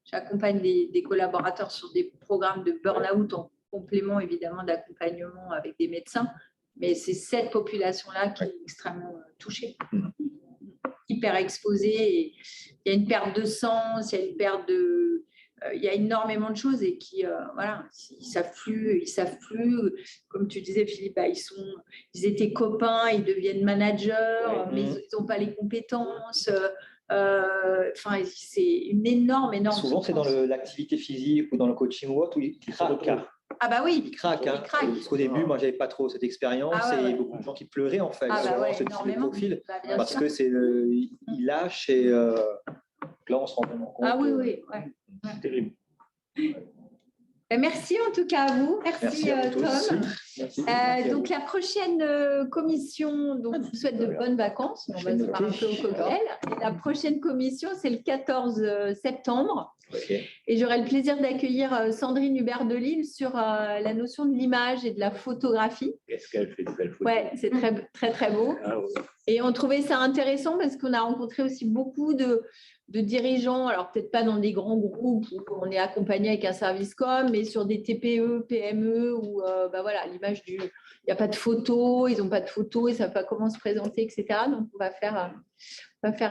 j'accompagne des collaborateurs sur des programmes de burn-out en complément évidemment d'accompagnement avec des médecins, mais c'est cette population-là qui est extrêmement touchée, hyper exposée. Et il y a une perte de sens, il y a une perte de… il y a énormément de choses et qui, ils savent plus. Comme tu disais, Philippe, ils étaient copains, ils deviennent managers, mais ils n'ont pas les compétences. C'est une énorme Souvent, c'est dans l'activité physique ou dans le coaching ou autre où ils craquent. Ah bah oui, ils craquent. Parce qu'au début, moi, j'avais pas trop cette expérience et beaucoup de gens qui pleuraient en fait sur ce type de profil parce que ils lâchent et là, on se rend vraiment compte. Ah oui. C'est terrible. Merci en tout cas à vous. Merci Tom. Merci. Donc la prochaine commission, donc je vous souhaite de bonnes vacances. On va se faire un peu au cocktail. Et la prochaine commission, c'est le 14 septembre. Et j'aurai le plaisir d'accueillir Sandrine Hubert de Lille sur la notion de l'image et de la photographie. Qu'est-ce qu'elle fait de belles photos. Ouais, c'est très, très, très beau. Et on trouvait ça intéressant parce qu'on a rencontré aussi beaucoup de de dirigeants, alors peut-être pas dans des grands groupes où on est accompagné avec un service com, mais sur des TPE, PME où voilà, l'image il n'y a pas de photos, ils n'ont pas de photos, ils ne savent pas comment se présenter, etc. Donc, on va faire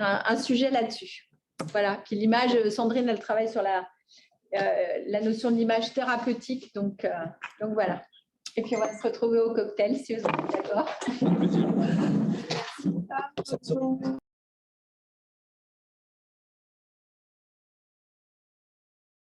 un sujet là-dessus. Voilà. Puis l'image, Sandrine, elle travaille sur la notion de l'image thérapeutique. Donc voilà. Et puis, on va se retrouver au cocktail si vous êtes d'accord.